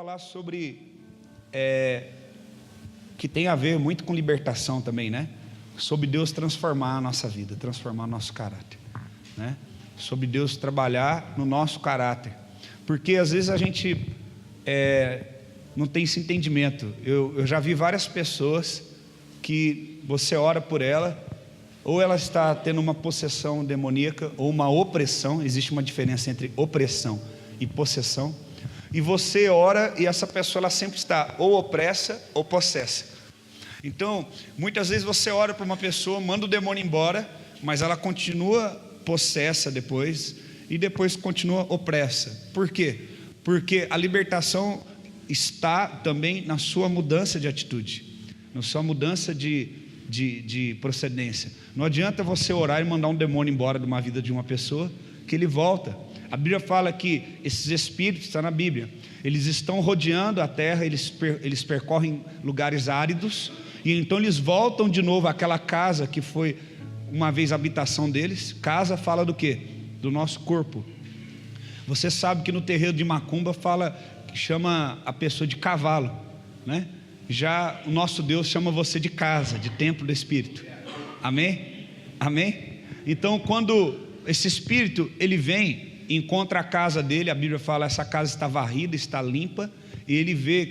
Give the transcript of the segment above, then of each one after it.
falar sobre que tem a ver muito com libertação também, né? Sobre Deus transformar a nossa vida, transformar o nosso caráter, né? Sobre Deus trabalhar no nosso caráter, porque às vezes a gente não tem esse entendimento. Eu já vi várias pessoas que você ora por ela, ou ela está tendo uma possessão demoníaca ou uma opressão. Existe uma diferença entre opressão e possessão. E você ora e essa pessoa ela sempre está ou opressa ou possessa. Então, muitas vezes você ora para uma pessoa, manda o demônio embora, mas ela continua possessa depois e depois continua opressa. Por quê? Porque a libertação está também na sua mudança de atitude, na sua mudança de procedência. Não adianta você orar e mandar um demônio embora de uma vida de uma pessoa, que ele volta. A Bíblia fala que esses espíritos, está na Bíblia, eles estão rodeando a terra, eles percorrem lugares áridos, e então eles voltam de novo àquela casa que foi uma vez a habitação deles. Casa fala do quê? Do nosso corpo. Você sabe que no terreiro de Macumba chama a pessoa de cavalo, né? Já o nosso Deus chama você de casa, de templo do Espírito. Amém? Amém? Então quando esse Espírito ele vem, encontra a casa dele, a Bíblia fala, essa casa está varrida, está limpa, e ele vê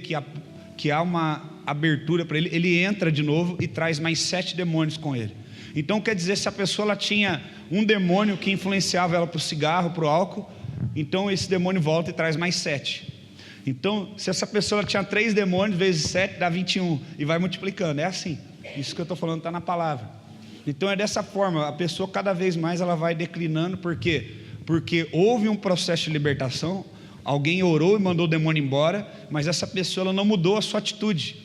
que há uma abertura para ele, ele entra de novo e traz mais 7 demônios com ele. Então quer dizer, se a pessoa ela tinha um demônio que influenciava ela para o cigarro, para o álcool, então esse demônio volta e traz mais 7. Então se essa pessoa ela tinha 3 demônios vezes 7 dá 21, e vai multiplicando. É assim, isso que eu estou falando está na palavra. Então é dessa forma, a pessoa cada vez mais ela vai declinando. Por quê? Porque houve um processo de libertação, alguém orou e mandou o demônio embora, mas essa pessoa ela não mudou a sua atitude,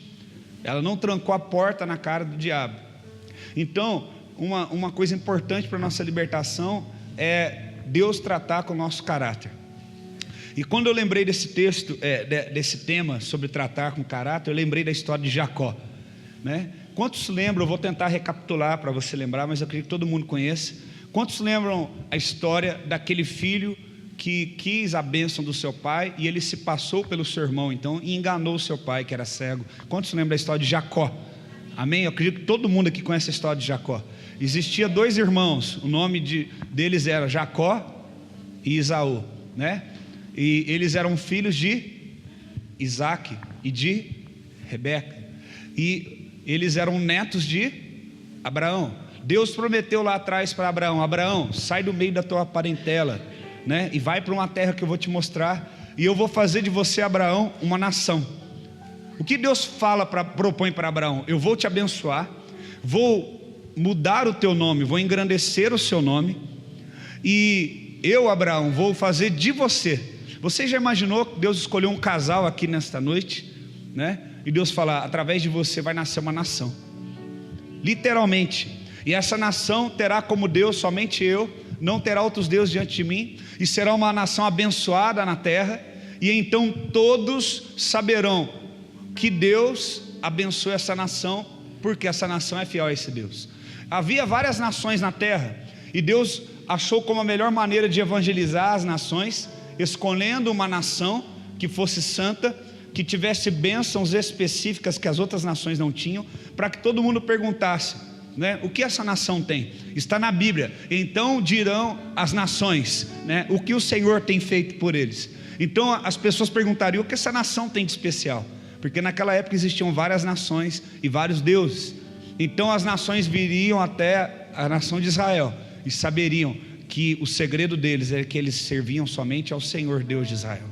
ela não trancou a porta na cara do diabo. Então uma coisa importante para a nossa libertação é Deus tratar com o nosso caráter. E quando eu lembrei desse texto, desse tema sobre tratar com caráter, eu lembrei da história de Jacó, né? Quantos lembram? Eu vou tentar recapitular para você lembrar, mas eu acredito que todo mundo conhece. Quantos lembram a história daquele filho que quis a bênção do seu pai e ele se passou pelo seu irmão então e enganou o seu pai que era cego? Quantos lembram da história de Jacó? Amém? Eu acredito que todo mundo aqui conhece a história de Jacó. Existia 2 irmãos, o nome deles era Jacó e Esaú, né? E eles eram filhos de Isaac e de Rebeca, e eles eram netos de Abraão. Deus prometeu lá atrás para Abraão: Abraão, sai do meio da tua parentela, né? E vai para uma terra que eu vou te mostrar, e eu vou fazer de você, Abraão, uma nação. O que Deus propõe para Abraão? Eu vou te abençoar, vou mudar o teu nome, vou engrandecer o seu nome, e eu, Abraão, vou fazer de você. Você já imaginou que Deus escolheu um casal aqui nesta noite, né? E Deus fala: através de você vai nascer uma nação, literalmente. E essa nação terá como Deus somente eu, não terá outros deuses diante de mim, e será uma nação abençoada na terra. E então todos saberão que Deus abençoa essa nação, porque essa nação é fiel a esse Deus. Havia várias nações na terra, e Deus achou como a melhor maneira de evangelizar as nações, escolhendo uma nação que fosse santa, que tivesse bênçãos específicas que as outras nações não tinham, para que todo mundo perguntasse, né? O que essa nação tem? Está na Bíblia. Então dirão as nações, né? O que o Senhor tem feito por eles. Então as pessoas perguntariam: o que essa nação tem de especial? Porque naquela época existiam várias nações e vários deuses. Então as nações viriam até a nação de Israel e saberiam que o segredo deles é que eles serviam somente ao Senhor Deus de Israel.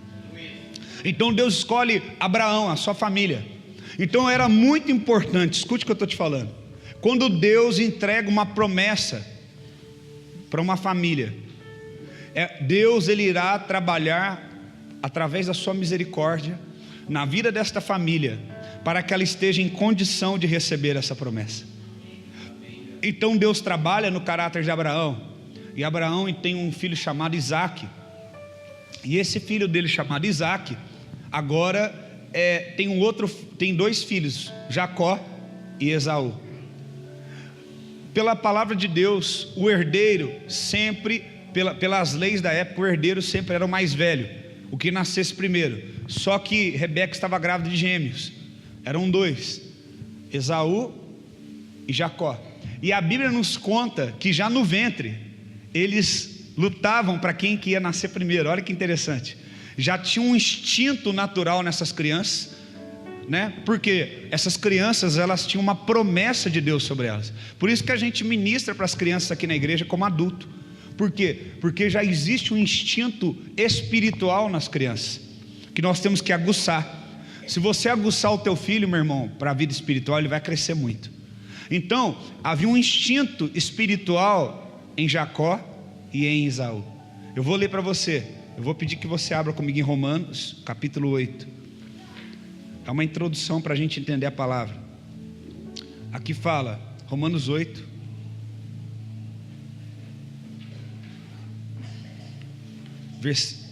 Então Deus escolhe Abraão, a sua família. Então era muito importante, escute o que eu estou te falando. Quando Deus entrega uma promessa para uma família, Deus ele irá trabalhar através da sua misericórdia na vida desta família, para que ela esteja em condição de receber essa promessa. Então Deus trabalha no caráter de Abraão, e Abraão tem um filho chamado Isaac, e esse filho dele chamado Isaac agora tem 2 filhos, Jacó e Esaú. Pela palavra de Deus, o herdeiro sempre, pelas leis da época, o herdeiro sempre era o mais velho. O que nascesse primeiro. Só que Rebeca estava grávida de gêmeos, eram 2, Esaú e Jacó. E a Bíblia nos conta que já no ventre eles lutavam para quem que ia nascer primeiro. Olha que interessante, já tinha um instinto natural nessas crianças, né? Porque essas crianças, elas tinham uma promessa de Deus sobre elas. Por isso que a gente ministra para as crianças aqui na igreja como adulto. Por quê? Porque já existe um instinto espiritual nas crianças, que nós temos que aguçar. Se você aguçar o teu filho, meu irmão, para a vida espiritual, ele vai crescer muito. Então, havia um instinto espiritual em Jacó e em Esaú. Eu vou ler para você, eu vou pedir que você abra comigo em Romanos, capítulo 8. É uma introdução para a gente entender a palavra. Aqui fala, Romanos 8,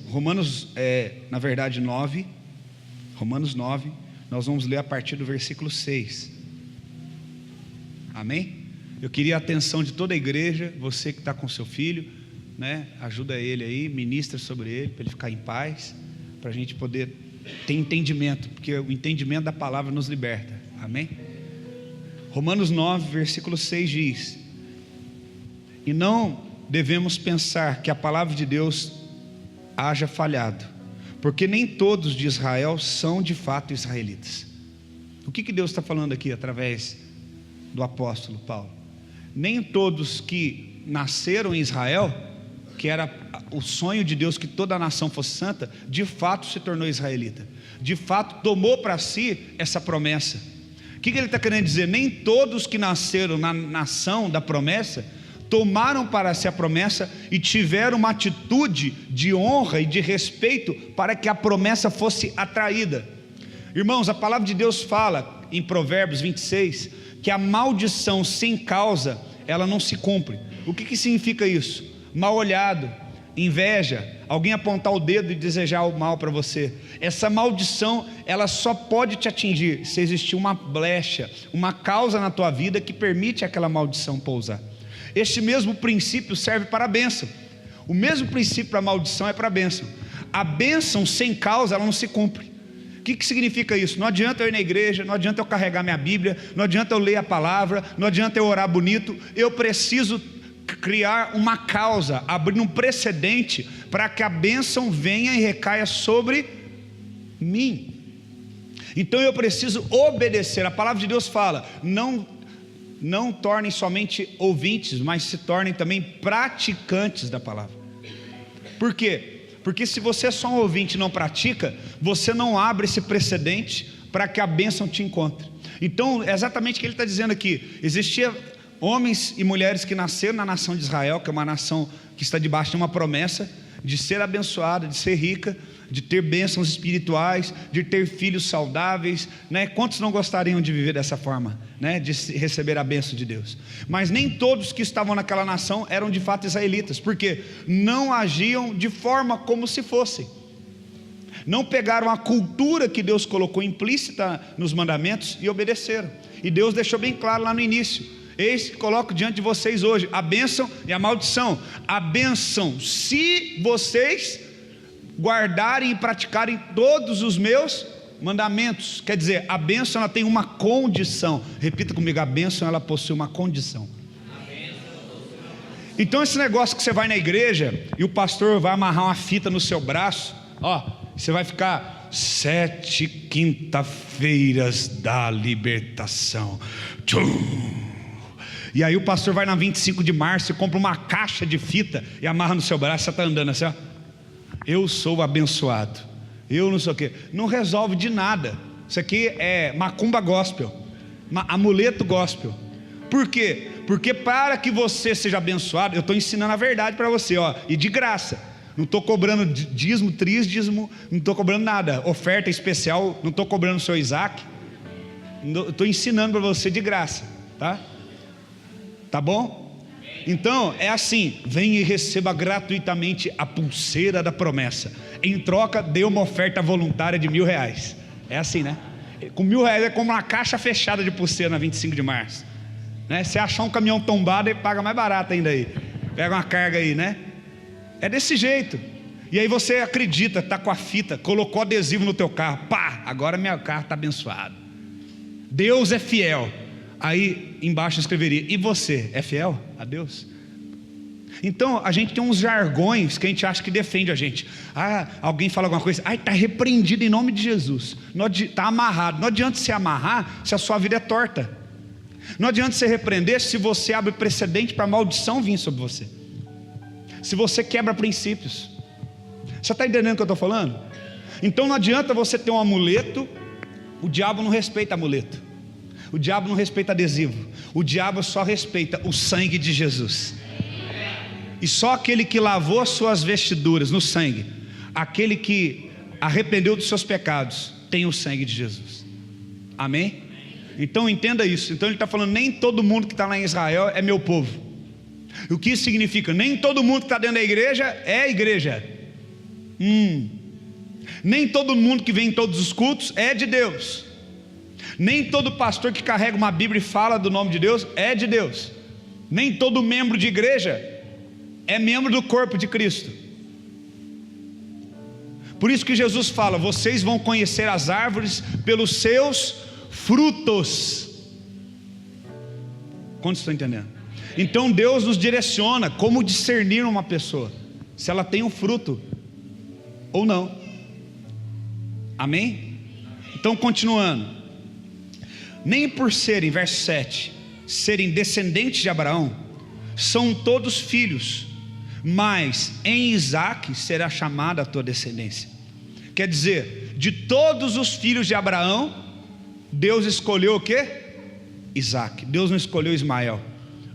Romanos, na verdade 9, Romanos 9, nós vamos ler a partir do versículo 6, amém? Eu queria a atenção de toda a igreja, você que está com seu filho, né? Ajuda ele aí, ministra sobre ele, para ele ficar em paz, para a gente poder ter entendimento, porque o entendimento da palavra nos liberta, amém? Romanos 9, versículo 6 diz: e não devemos pensar que a palavra de Deus haja falhado, porque nem todos de Israel são de fato israelitas. O que Deus está falando aqui através do apóstolo Paulo? Nem todos que nasceram em Israel, que era o sonho de Deus que toda a nação fosse santa, de fato se tornou israelita, de fato tomou para si essa promessa. O que ele está querendo dizer? Nem todos que nasceram na nação da promessa tomaram para si a promessa e tiveram uma atitude de honra e de respeito para que a promessa fosse atraída. Irmãos, a palavra de Deus fala em Provérbios 26 que a maldição sem causa ela não se cumpre. O que significa isso? Mal olhado, inveja, alguém apontar o dedo e desejar o mal para você. Essa maldição ela só pode te atingir se existir uma brecha, uma causa na tua vida que permite aquela maldição pousar. Este mesmo princípio serve para a bênção. O mesmo princípio para a maldição é para a bênção. A bênção sem causa ela não se cumpre. O que significa isso? Não adianta eu ir na igreja, não adianta eu carregar minha Bíblia, não adianta eu ler a palavra, não adianta eu orar bonito. Eu preciso criar uma causa, abrir um precedente para que a bênção venha e recaia sobre mim. Então eu preciso obedecer. A palavra de Deus fala: não tornem somente ouvintes, mas se tornem também praticantes da palavra. Por quê? Porque se você é só um ouvinte e não pratica, você não abre esse precedente para que a bênção te encontre. Então é exatamente o que ele está dizendo aqui. Existia homens e mulheres que nasceram na nação de Israel, que é uma nação que está debaixo de uma promessa de ser abençoada, de ser rica, de ter bênçãos espirituais, de ter filhos saudáveis, né? Quantos não gostariam de viver dessa forma, né? De receber a bênção de Deus? Mas nem todos que estavam naquela nação eram de fato israelitas, porque não agiam de forma como se fossem, não pegaram a cultura que Deus colocou implícita nos mandamentos e obedeceram. E Deus deixou bem claro lá no início: eis que coloco diante de vocês hoje a bênção e a maldição. A bênção, se vocês guardarem e praticarem todos os meus mandamentos. Quer dizer, a bênção ela tem uma condição. Repita comigo: a bênção ela possui uma condição. Então esse negócio que você vai na igreja e o pastor vai amarrar uma fita no seu braço, ó, você vai ficar 7 quinta-feiras da libertação. Tchum. E aí o pastor vai na 25 de março e compra uma caixa de fita e amarra no seu braço. Você está andando assim, ó: eu sou abençoado, eu não sei o quê. Não resolve de nada. Isso aqui é macumba gospel, amuleto gospel. Por quê? Porque para que você seja abençoado, eu estou ensinando a verdade para você, ó, e de graça. Não estou cobrando dízimo, trízimo, não estou cobrando nada, oferta especial, não estou cobrando o seu Isaac. Estou ensinando para você de graça, tá? Tá bom? Então é assim: venha e receba gratuitamente a pulseira da promessa. Em troca, dê uma oferta voluntária de R$1.000. É assim, né? Com R$1.000 é como uma caixa fechada de pulseira na 25 de março, né? Se achar um caminhão tombado, ele paga mais barato ainda aí. Pega uma carga aí, né? É desse jeito. E aí você acredita, está com a fita, colocou adesivo no teu carro, pá, agora meu carro está abençoado. Deus é fiel. Aí embaixo eu escreveria: e você é fiel a Deus? Então a gente tem uns jargões que a gente acha que defende a gente. Alguém fala alguma coisa, está repreendido em nome de Jesus, está amarrado. Não adianta se amarrar se a sua vida é torta. Não adianta você repreender se você abre precedente para a maldição vir sobre você, se você quebra princípios. Você está entendendo o que eu estou falando? Então não adianta você ter um amuleto. O diabo não respeita amuleto, o diabo não respeita adesivo, o diabo só respeita o sangue de Jesus. E só aquele que lavou as suas vestiduras no sangue, aquele que arrependeu dos seus pecados, tem o sangue de Jesus. Amém? Então entenda isso. Então ele está falando: nem todo mundo que está lá em Israel é meu povo. O que isso significa? Nem todo mundo que está dentro da igreja é igreja. Nem todo mundo que vem em todos os cultos é de Deus. Nem todo pastor que carrega uma Bíblia e fala do nome de Deus é de Deus. Nem todo membro de igreja é membro do corpo de Cristo. Por isso que Jesus fala: vocês vão conhecer as árvores pelos seus frutos. Quantos estão entendendo? Então Deus nos direciona como discernir uma pessoa, se ela tem um fruto ou não. Amém? Então continuando, nem por serem, verso 7, serem descendentes de Abraão, são todos filhos, mas em Isaque será chamada a tua descendência. Quer dizer, de todos os filhos de Abraão, Deus escolheu o quê? Isaque. Deus não escolheu Ismael,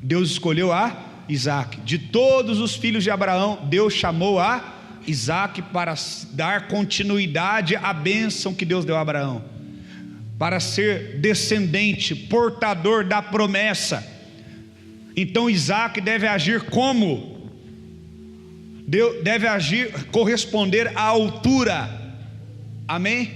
Deus escolheu a Isaque. De todos os filhos de Abraão, Deus chamou a Isaque para dar continuidade à bênção que Deus deu a Abraão, para ser descendente, portador da promessa. Então Isaque deve agir como? Deve agir, corresponder à altura. Amém?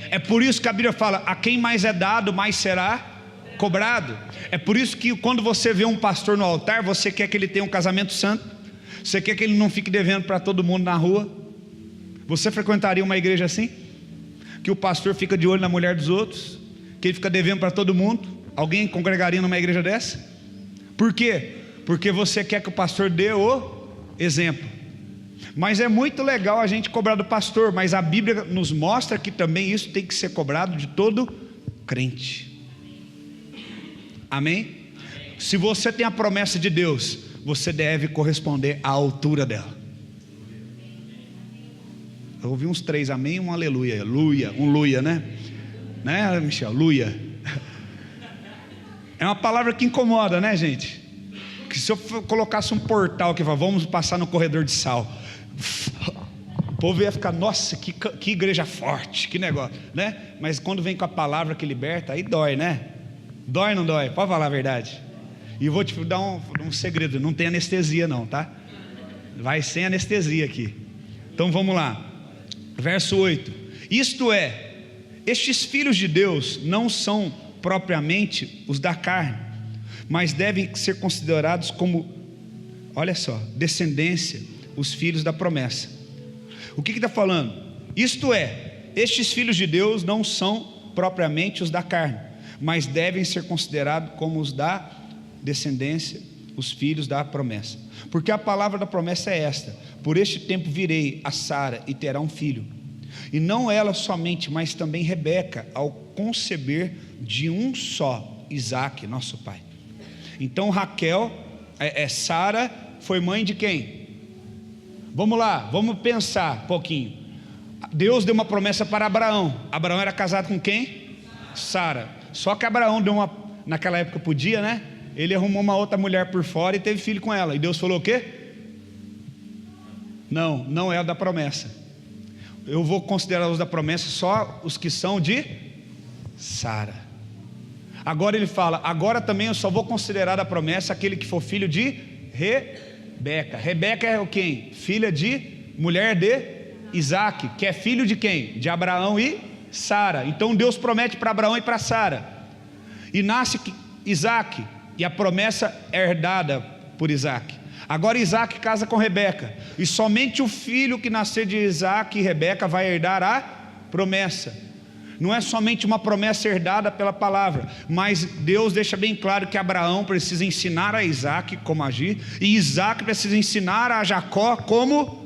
É por isso que a Bíblia fala: a quem mais é dado, mais será cobrado. É por isso que quando você vê um pastor no altar, você quer que ele tenha um casamento santo, você quer que ele não fique devendo para todo mundo na rua. Você frequentaria uma igreja assim? Que o pastor fica de olho na mulher dos outros, que ele fica devendo para todo mundo? Alguém congregaria numa igreja dessa? Por quê? Porque você quer que o pastor dê o exemplo. Mas é muito legal a gente cobrar do pastor, mas a Bíblia nos mostra que também isso tem que ser cobrado de todo crente. Amém? Se você tem a promessa de Deus, você deve corresponder à altura dela. Eu ouvi uns 3 amém e um aleluia. Um luia, né? Né, Michel? Luia. É uma palavra que incomoda, né, gente? Que se eu colocasse um portal que fala: vamos passar no corredor de sal, o povo ia ficar: nossa, que igreja forte, que negócio, né? Mas quando vem com a palavra que liberta, aí dói, né? Dói ou não dói? Pode falar a verdade. E eu vou te dar um segredo: não tem anestesia não, tá? Vai sem anestesia aqui. Então vamos lá, verso 8: isto é, estes filhos de Deus não são propriamente os da carne, mas devem ser considerados como, olha só, descendência, os filhos da promessa. O que está falando? Isto é, estes filhos de Deus não são propriamente os da carne, mas devem ser considerados como os da descendência, os filhos da promessa. Porque a palavra da promessa é esta: por este tempo virei a Sara e terá um filho. E não ela somente, mas também Rebeca, ao conceber de um só, Isaque, nosso pai. Então Raquel, Sara foi mãe de quem? Vamos lá, vamos pensar um pouquinho. Deus deu uma promessa para Abraão. Abraão era casado com quem? Sara. Só que Abraão naquela época podia, né? Ele arrumou uma outra mulher por fora e teve filho com ela. E Deus falou o quê? Não é da promessa. Eu vou considerar os da promessa só os que são de Sara. Agora ele fala: agora também eu só vou considerar da promessa aquele que for filho de Rebeca. Rebeca é o quem? Filha de mulher de Isaque, que é filho de quem? De Abraão e Sara. Então Deus promete para Abraão e para Sara, e nasce Isaque, e a promessa é herdada por Isaque. Agora Isaac casa com Rebeca, e somente o filho que nascer de Isaac e Rebeca vai herdar a promessa. Não é somente uma promessa herdada pela palavra, mas Deus deixa bem claro que Abraão precisa ensinar a Isaac como agir, e Isaac precisa ensinar a Jacó como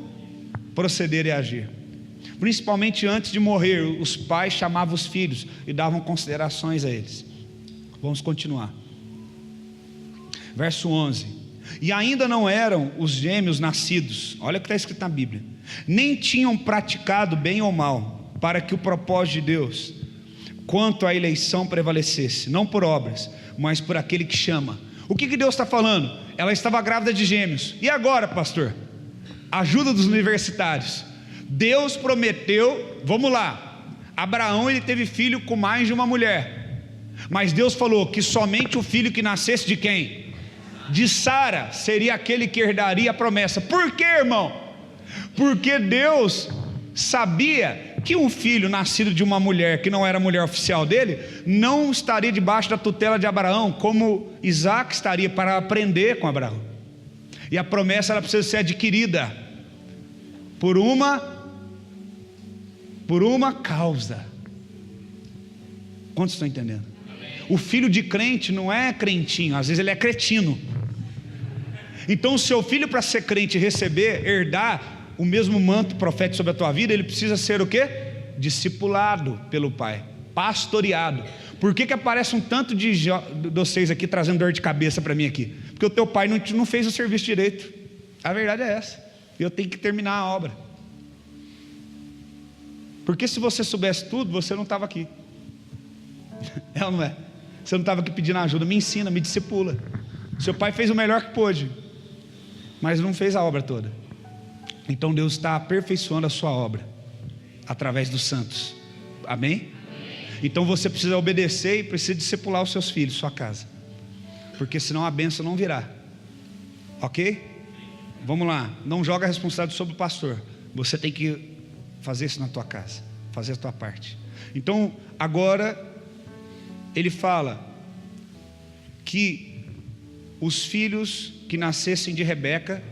proceder e agir. Principalmente antes de morrer, os pais chamavam os filhos e davam considerações a eles. Vamos continuar. Verso 11: e ainda não eram os gêmeos nascidos, olha o que está escrito na Bíblia, nem tinham praticado bem ou mal, para que o propósito de Deus quanto à eleição prevalecesse, não por obras, mas por aquele que chama. O que Deus está falando? Ela estava grávida de gêmeos. E agora, pastor? Ajuda dos universitários. Deus prometeu, vamos lá, Abraão ele teve filho com mais de uma mulher, mas Deus falou que somente o filho que nascesse de quem? De Sara seria aquele que herdaria a promessa. Por quê, irmão? Porque Deus sabia que um filho nascido de uma mulher que não era a mulher oficial dele, não estaria debaixo da tutela de Abraão, como Isaac estaria, para aprender com Abraão. E a promessa ela precisa ser adquirida por uma causa. Quantos estão entendendo? O filho de crente não é crentinho, às vezes ele é cretino. Então o seu filho, para ser crente, receber, herdar o mesmo manto profético sobre a tua vida, ele precisa ser o quê? Discipulado pelo pai, pastoreado. Por que aparece um tanto de vocês aqui trazendo dor de cabeça para mim aqui? Porque o teu pai não fez o serviço direito. A verdade é essa. Eu tenho que terminar a obra. Porque se você soubesse tudo, você não estava aqui. É ou não é? Você não estava aqui pedindo ajuda. Me ensina, me discipula. Seu pai fez o melhor que pôde, mas não fez a obra toda. Então Deus está aperfeiçoando a sua obra através dos santos. Amém? Então você precisa obedecer e precisa discipular os seus filhos, sua casa, porque senão a bênção não virá. Ok? Vamos lá. Não joga a responsabilidade sobre o pastor. Você tem que fazer isso na tua casa, fazer a tua parte. Então agora ele fala que os filhos que nascessem de Rebeca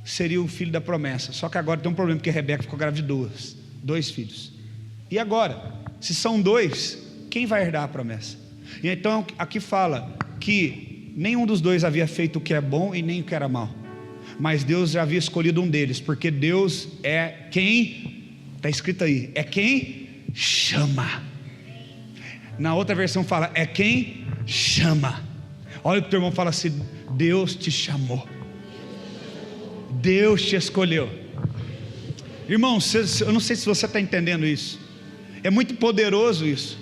seria o filho da promessa. Só que agora tem um problema, porque Rebeca ficou grávida de dois filhos. E agora, se são dois, quem vai herdar a promessa? E então aqui fala que nenhum dos dois havia feito o que é bom e nem o que era mal, mas Deus já havia escolhido um deles, porque Deus é quem, está escrito aí, é quem chama. Na outra versão fala, é quem chama. Olha o que o teu irmão fala assim: Deus te chamou, Deus te escolheu. Irmão, eu não sei se você está entendendo isso. É muito poderoso isso.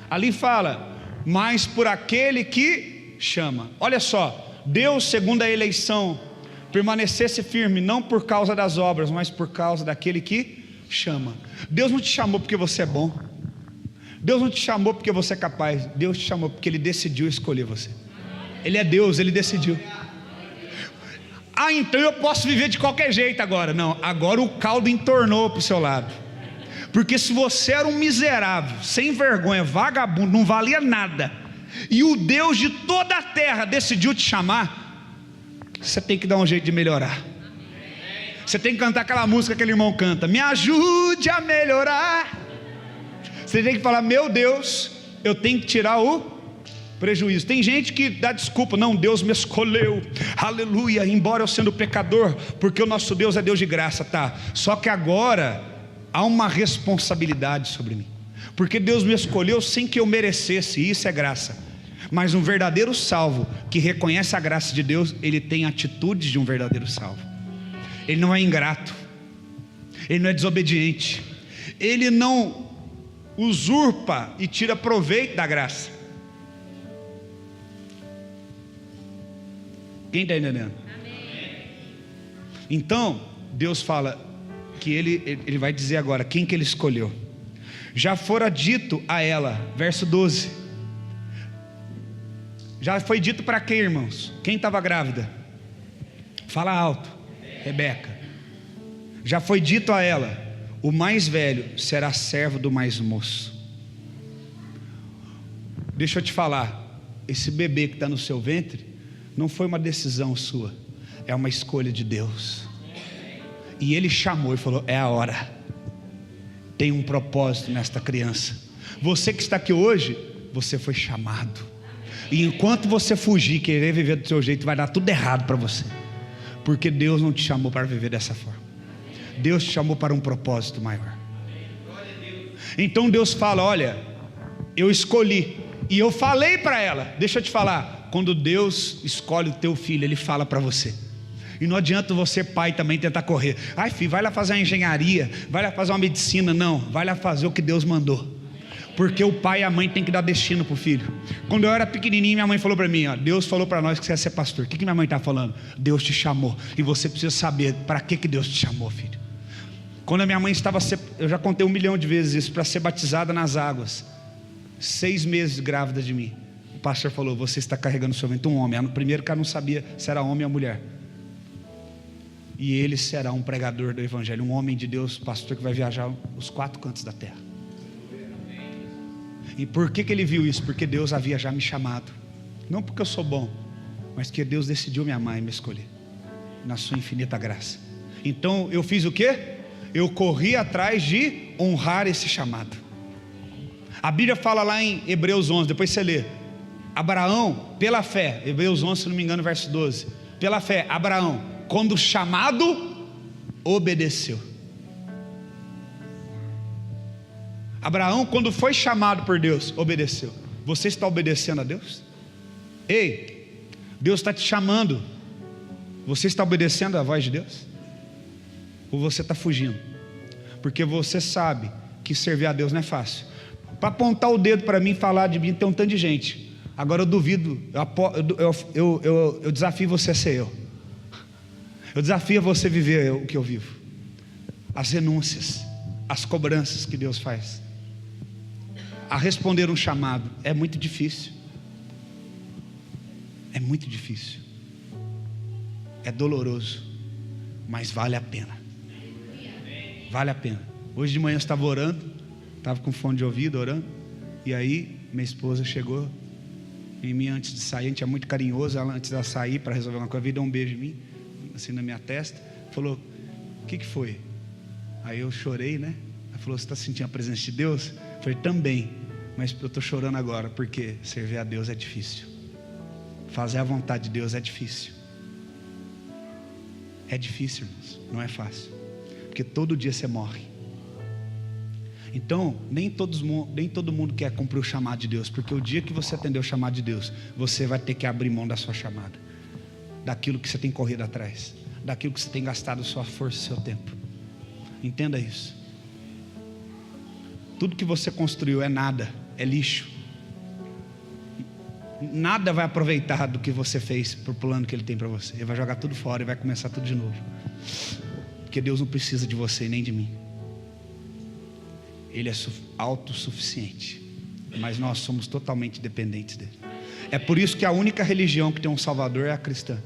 Ali fala, mas por aquele que chama. Olha só, Deus, segundo a eleição, permanecesse firme, não por causa das obras, mas por causa daquele que chama. Deus não te chamou porque você é bom, Deus não te chamou porque você é capaz, Deus te chamou porque Ele decidiu escolher você. Ele é Deus, Ele decidiu. Ah, então eu posso viver de qualquer jeito agora. Não, agora o caldo entornou para o seu lado. Porque se você era um miserável, sem vergonha, vagabundo, não valia nada, e o Deus de toda a terra decidiu te chamar, você tem que dar um jeito de melhorar. Você tem que cantar aquela música que aquele irmão canta: me ajude a melhorar. Você tem que falar: meu Deus, eu tenho que tirar o prejuízo. Tem gente que dá desculpa: não, Deus me escolheu, aleluia, embora eu sendo pecador, porque o nosso Deus é Deus de graça. Tá, só que agora há uma responsabilidade sobre mim, porque Deus me escolheu sem que eu merecesse, e isso é graça. Mas um verdadeiro salvo, que reconhece a graça de Deus, ele tem atitudes de um verdadeiro salvo. Ele não é ingrato, ele não é desobediente, ele não usurpa e tira proveito da graça. Quem está entendendo? Amém. Então Deus fala que ele vai dizer agora quem que ele escolheu. Já fora dito a ela, verso 12. Já foi dito para quem, irmãos? Quem estava grávida? Fala alto. Rebeca. Já foi dito a ela: o mais velho será servo do mais moço. Deixa eu te falar, esse bebê que está no seu ventre não foi uma decisão sua, é uma escolha de Deus. E Ele chamou e falou: é a hora. Tem um propósito nesta criança. Você que está aqui hoje, você foi chamado. E enquanto você fugir e querer viver do seu jeito, vai dar tudo errado para você. Porque Deus não te chamou para viver dessa forma. Deus te chamou para um propósito maior. Então Deus fala: olha, eu escolhi. E eu falei para ela, deixa eu te falar, quando Deus escolhe o teu filho, Ele fala para você. E não adianta você, pai, também tentar correr. Ai, filho, vai lá fazer uma engenharia, vai lá fazer uma medicina. Não, vai lá fazer o que Deus mandou. Porque o pai e a mãe tem que dar destino para o filho. Quando eu era pequenininho, minha mãe falou para mim, ó, Deus falou para nós que você ia ser pastor. O que minha mãe está falando? Deus te chamou. E você precisa saber para que Deus te chamou, filho. Quando a minha mãe estava, eu já contei 1 milhão de vezes isso, para ser batizada nas águas, 6 meses grávida de mim, o pastor falou: você está carregando no seu ventre um homem. No primeiro cara não sabia se era homem ou mulher. E ele será um pregador do evangelho, um homem de Deus, pastor que vai viajar os 4 cantos da terra. E por que ele viu isso? Porque Deus havia já me chamado. Não porque eu sou bom, mas que Deus decidiu me amar e me escolher, na sua infinita graça. Então eu fiz o quê? Eu corri atrás de honrar esse chamado. A Bíblia fala lá em Hebreus 11, depois você lê. Abraão, pela fé, Hebreus 11, se não me engano, verso 12. Pela fé, Abraão, quando chamado, obedeceu. Abraão, quando foi chamado por Deus, obedeceu. Você está obedecendo a Deus? Ei, Deus está te chamando. Você está obedecendo a voz de Deus? Ou você está fugindo? Porque você sabe que servir a Deus não é fácil. Para apontar o dedo para mim e falar de mim, tem um tanto de gente. Agora eu duvido, eu desafio você a ser eu. Eu desafio você a viver o que eu vivo. As renúncias, as cobranças que Deus faz, a responder um chamado, é muito difícil. É muito difícil. É doloroso, mas vale a pena. Vale a pena. Hoje de manhã eu estava orando, estava com fone de ouvido orando, e aí minha esposa chegou em mim antes de sair. A gente é muito carinhoso. Ela, antes de sair para resolver uma coisa, veio dar um beijo em mim, assim na minha testa, falou: o que foi? Aí eu chorei, né? Ela falou: você está sentindo a presença de Deus? Eu falei: também, mas eu estou chorando agora porque servir a Deus é difícil. Fazer a vontade de Deus é difícil. É difícil, irmãos, não é fácil. Porque todo dia você morre. Então, nem todo mundo quer cumprir o chamado de Deus. Porque o dia que você atender o chamado de Deus, você vai ter que abrir mão da sua chamada, daquilo que você tem corrido atrás, daquilo que você tem gastado sua força e seu tempo. Entenda isso. Tudo que você construiu é nada, é lixo. Nada vai aproveitar do que você fez para o plano que Ele tem para você. Ele vai jogar tudo fora e vai começar tudo de novo. Porque Deus não precisa de você nem de mim. Ele é autossuficiente, mas nós somos totalmente dependentes dele. É por isso que a única religião que tem um salvador é a cristã.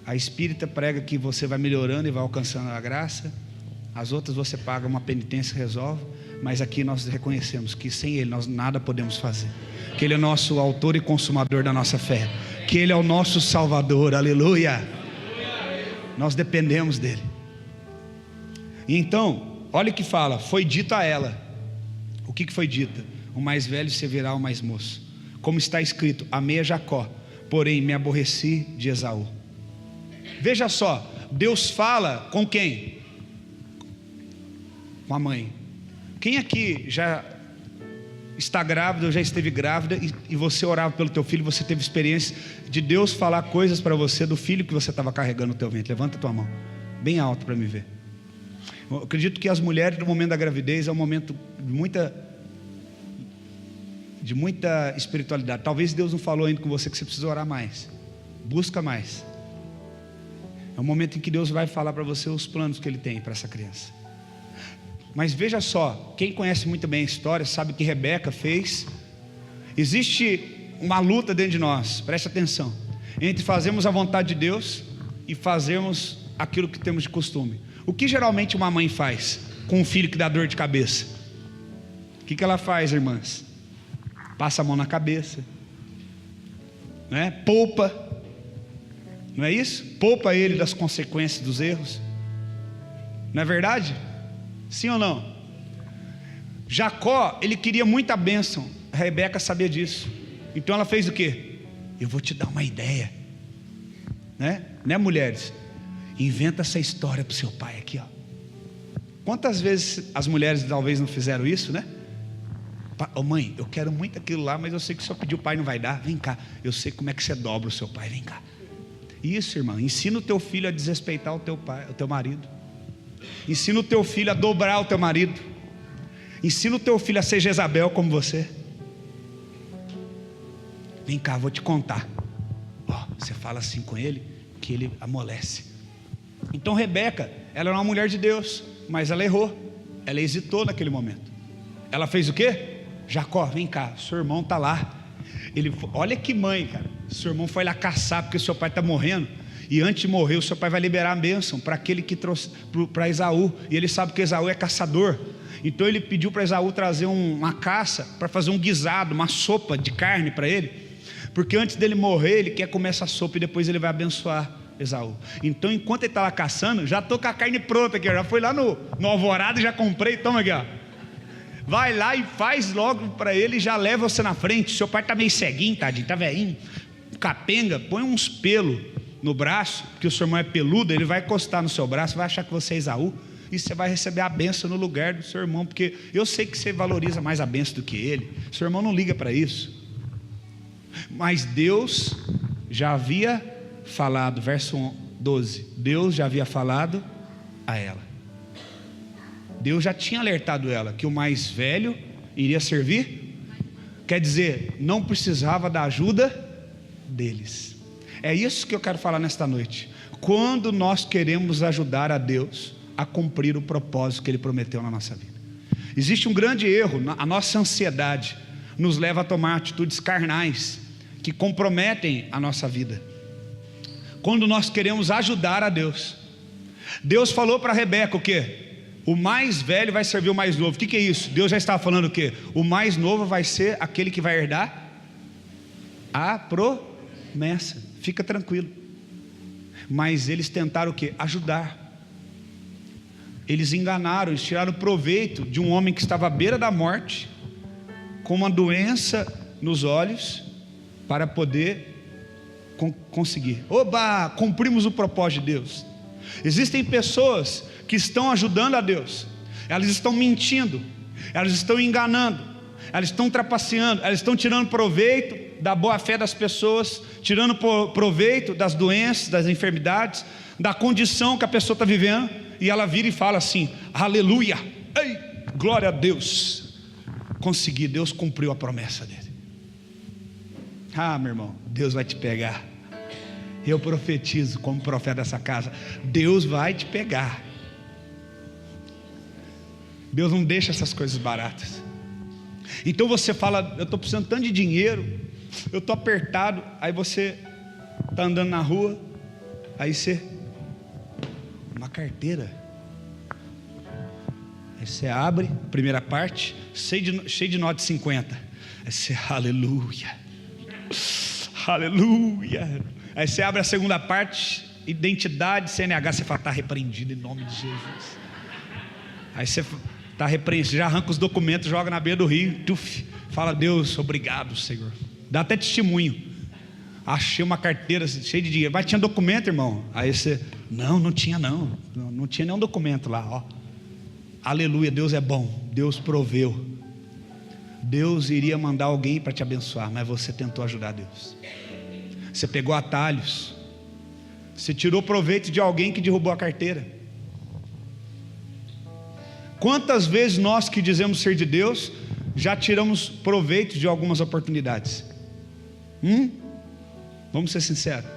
A espírita prega que você vai melhorando e vai alcançando a graça. As outras você paga uma penitência e resolve. Mas aqui nós reconhecemos que sem Ele nós nada podemos fazer. Que Ele é nosso autor e consumador da nossa fé. Que Ele é o nosso salvador, aleluia. Nós dependemos dEle. E então, olha o que fala: foi dito a ela. O que foi dito? O mais velho servirá ao mais moço. Como está escrito: amei a Jacó, porém me aborreci de Esaú. Veja só, Deus fala com quem? Com a mãe. Quem aqui já está grávida ou já esteve grávida e você orava pelo teu filho, você teve experiência de Deus falar coisas para você do filho que você estava carregando no teu ventre? Levanta a tua mão bem alto para me ver. Eu acredito que as mulheres no momento da gravidez é um momento de muita espiritualidade. Talvez Deus não falou ainda com você que você precisa orar mais. Busca mais. É um momento em que Deus vai falar para você os planos que Ele tem para essa criança. Mas veja só, quem conhece muito bem a história sabe que Rebeca fez. Existe uma luta dentro de nós, preste atenção, entre fazermos a vontade de Deus e fazermos aquilo que temos de costume. O que geralmente uma mãe faz com um filho que dá dor de cabeça? O que ela faz, irmãs? Passa a mão na cabeça, né? Poupa, Não é isso? Poupa ele das consequências dos erros. Não é verdade? Sim ou não? Jacó, ele queria muita bênção. A Rebeca sabia disso. Então ela fez o quê? Eu vou te dar uma ideia, né, mulheres? Inventa essa história para o seu pai aqui, ó. Quantas vezes as mulheres talvez não fizeram isso, né? Ô mãe, eu quero muito aquilo lá, mas eu sei que se eu pedir o pai não vai dar. Vem cá, eu sei como é que você dobra o seu pai, vem cá. Isso, irmão, ensina o teu filho a desrespeitar o teu pai, o teu marido. Ensina o teu filho a dobrar o teu marido. Ensina o teu filho a ser Jezabel como você. Vem cá, vou te contar. Ó, você fala assim com ele, que ele amolece. Então Rebeca, ela era uma mulher de Deus, mas ela errou. Ela hesitou naquele momento. Ela fez o quê? Jacó, vem cá, seu irmão está lá. Olha que mãe, cara. Seu irmão foi lá caçar porque seu pai está morrendo. E antes de morrer, o seu pai vai liberar a bênção para aquele que trouxe para Esaú. E ele sabe que Esaú é caçador. Então ele pediu para Esaú trazer uma caça para fazer um guisado, uma sopa de carne para ele. Porque antes dele morrer, ele quer comer essa sopa e depois ele vai abençoar Esaú. Então enquanto ele está lá caçando, já estou com a carne pronta aqui. Já fui lá no Alvorada e já comprei. Toma aqui, ó. Vai lá e faz logo para ele e já leva você na frente. Seu pai está meio ceguinho, tadinho, está velhinho, capenga, põe uns pelos no braço, porque o seu irmão é peludo, ele vai encostar no seu braço, vai achar que você é Esaú, e você vai receber a bênção no lugar do seu irmão, porque eu sei que você valoriza mais a bênção do que ele. Seu irmão não liga para isso. Mas Deus já havia falado, verso 12, Deus já havia falado a ela. Deus já tinha alertado ela que o mais velho iria servir. Quer dizer, não precisava da ajuda deles. É isso que eu quero falar nesta noite. Quando nós queremos ajudar a Deus a cumprir o propósito que Ele prometeu na nossa vida, existe um grande erro. A nossa ansiedade nos leva a tomar atitudes carnais que comprometem a nossa vida. Quando nós queremos ajudar a Deus, Deus falou para Rebeca o quê? O mais velho vai servir o mais novo. O que é isso? Deus já estava falando o quê? O mais novo vai ser aquele que vai herdar a promessa. Fica tranquilo. Mas eles tentaram o quê? Ajudar. Eles enganaram, eles tiraram proveito de um homem que estava à beira da morte, com uma doença nos olhos, para poder conseguir. Oba, cumprimos o propósito de Deus. Existem pessoas que estão ajudando a Deus, elas estão mentindo, elas estão enganando, elas estão trapaceando, elas estão tirando proveito da boa fé das pessoas, tirando proveito das doenças, das enfermidades, da condição que a pessoa está vivendo, e ela vira e fala assim: aleluia, ei, glória a Deus, consegui, Deus cumpriu a promessa dele. Ah, meu irmão, Deus vai te pegar. Eu profetizo como profeta dessa casa, Deus vai te pegar. Deus não deixa essas coisas baratas. Então você fala: eu estou precisando tanto de dinheiro, eu estou apertado. Aí você está andando na rua, aí você, uma carteira, aí você abre a primeira parte, cheio de nota de 50. Aí você, aleluia, aleluia. Aí você abre a segunda parte, identidade, CNH, você fala: está repreendido em nome de Jesus. Aí você está repreendido, já arranca os documentos, joga na beira do rio, tuf, fala: Deus, obrigado, Senhor. Dá até testemunho: achei uma carteira cheia de dinheiro. Mas tinha documento, irmão? Aí você: não tinha não tinha nenhum documento lá, ó. Aleluia, Deus é bom, Deus proveu. Deus iria mandar alguém para te abençoar, mas você tentou ajudar Deus. Você pegou atalhos, você tirou proveito de alguém que derrubou a carteira. Quantas vezes nós que dizemos ser de Deus já tiramos proveito de algumas oportunidades? Vamos ser sinceros,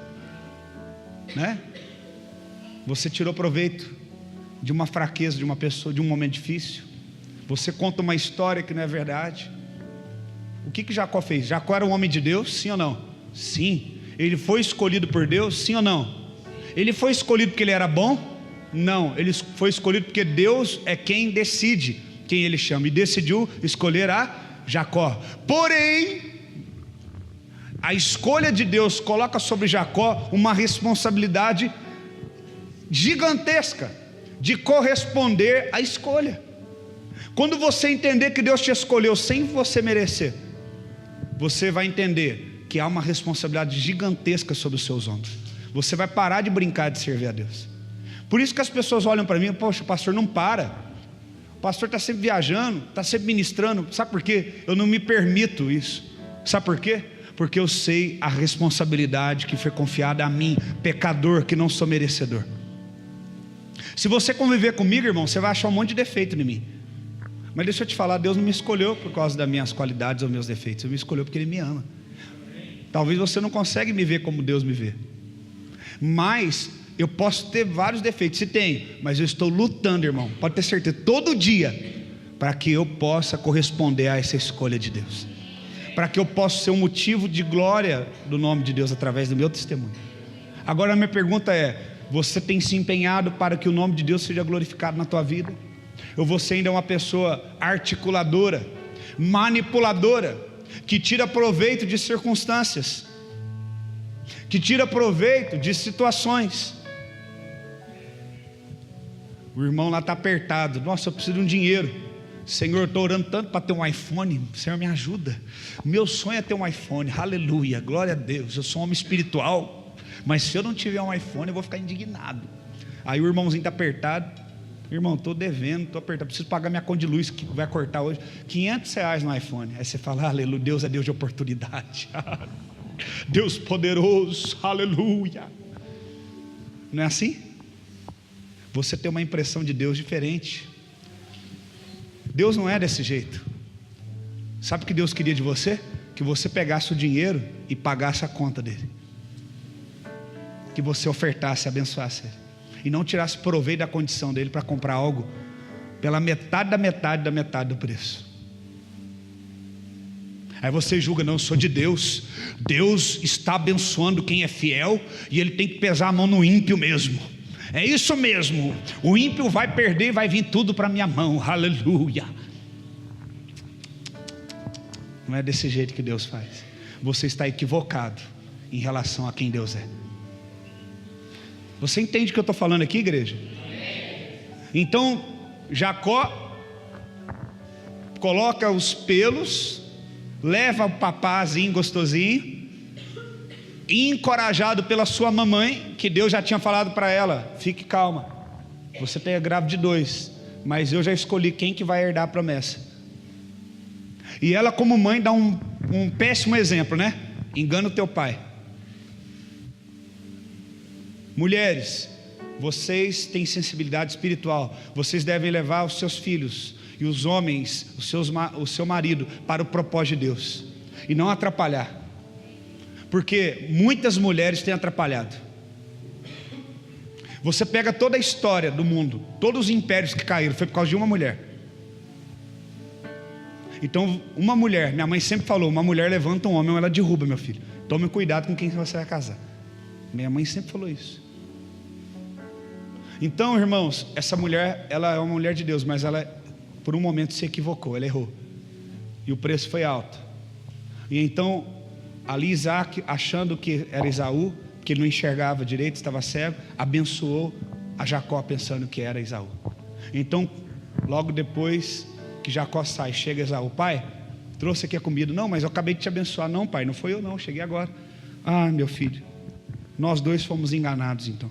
né? Você tirou proveito de uma fraqueza de uma pessoa, de um momento difícil. Você conta uma história que não é verdade. O que Jacó fez? Jacó era um homem de Deus, sim ou não? Sim. Ele foi escolhido por Deus, sim ou não? Ele foi escolhido porque ele era bom? Não, ele foi escolhido porque Deus é quem decide quem ele chama, e decidiu escolher a Jacó. Porém, A escolha de Deus coloca sobre Jacó uma responsabilidade gigantesca de corresponder à escolha. Quando você entender que Deus te escolheu sem você merecer, você vai entender que há uma responsabilidade gigantesca sobre os seus ombros. Você vai parar de brincar de servir a Deus. Por isso que as pessoas olham para mim: poxa, o pastor não para, o pastor está sempre viajando, está sempre ministrando. Sabe por quê? Eu não me permito isso. Sabe por quê? Porque eu sei a responsabilidade que foi confiada a mim, pecador que não sou merecedor. Se você conviver comigo, irmão, você vai achar um monte de defeito em mim. Mas deixa eu te falar, Deus não me escolheu por causa das minhas qualidades ou meus defeitos. Ele me escolheu porque Ele me ama. Talvez você não consiga me ver como Deus me vê, mas eu posso ter vários defeitos, se tem, mas eu estou lutando, irmão, pode ter certeza, todo dia, para que eu possa corresponder a essa escolha de Deus, para que eu possa ser um motivo de glória do nome de Deus através do meu testemunho. Agora a minha pergunta é: você tem se empenhado para que o nome de Deus seja glorificado na tua vida? Ou você ainda é uma pessoa articuladora, manipuladora, que tira proveito de circunstâncias, que tira proveito de situações? O irmão lá está apertado: nossa, eu preciso de um dinheiro. Senhor, estou orando tanto para ter um iPhone. Senhor, me ajuda. Meu sonho é ter um iPhone. Aleluia, glória a Deus. Eu sou um homem espiritual, mas se eu não tiver um iPhone, eu vou ficar indignado. Aí o irmãozinho está apertado: irmão, estou devendo, estou apertado, preciso pagar minha conta de luz que vai cortar hoje, R$500 no iPhone. Aí você fala: aleluia, Deus é Deus de oportunidade. Deus poderoso, aleluia. Não é assim? Você tem uma impressão de Deus diferente. Deus não é desse jeito. Sabe o que Deus queria de você? Que você pegasse o dinheiro e pagasse a conta dele, que você ofertasse, abençoasse ele, e não tirasse proveito da condição dele para comprar algo pela metade da metade da metade do preço. Aí você julga: não, eu sou de Deus, Deus está abençoando quem é fiel, e Ele tem que pesar a mão no ímpio mesmo. É isso mesmo, o ímpio vai perder e vai vir tudo para minha mão, aleluia. Não é desse jeito que Deus faz. Você está equivocado em relação a quem Deus é. Você entende o que eu estou falando aqui, igreja? Então Jacó coloca os pelos, leva o papazinho gostosinho, e encorajado pela sua mamãe, que Deus já tinha falado para ela: fique calma, você tem grávida de 2, mas eu já escolhi quem que vai herdar a promessa. E ela, como mãe, dá um péssimo exemplo, né? Engana o teu pai. Mulheres, vocês têm sensibilidade espiritual, vocês devem levar os seus filhos e os homens, o seu marido, para o propósito de Deus, e não atrapalhar, porque muitas mulheres têm atrapalhado. Você pega toda a história do mundo, todos os impérios que caíram, foi por causa de uma mulher. Então uma mulher, minha mãe sempre falou: uma mulher levanta um homem ou ela derruba, meu filho, tome cuidado com quem você vai casar. Minha mãe sempre falou isso. Então, irmãos, essa mulher, ela é uma mulher de Deus, mas ela por um momento se equivocou, ela errou, e o preço foi alto. E então ali Isaac, achando que era Esaú, que ele não enxergava direito, estava cego, abençoou a Jacó pensando que era Esaú. Então logo depois que Jacó sai, chega Esaú: pai, trouxe aqui a comida. Não, mas eu acabei de te abençoar. Não, pai, não foi eu não, cheguei agora. Ah, meu filho, nós dois fomos enganados então.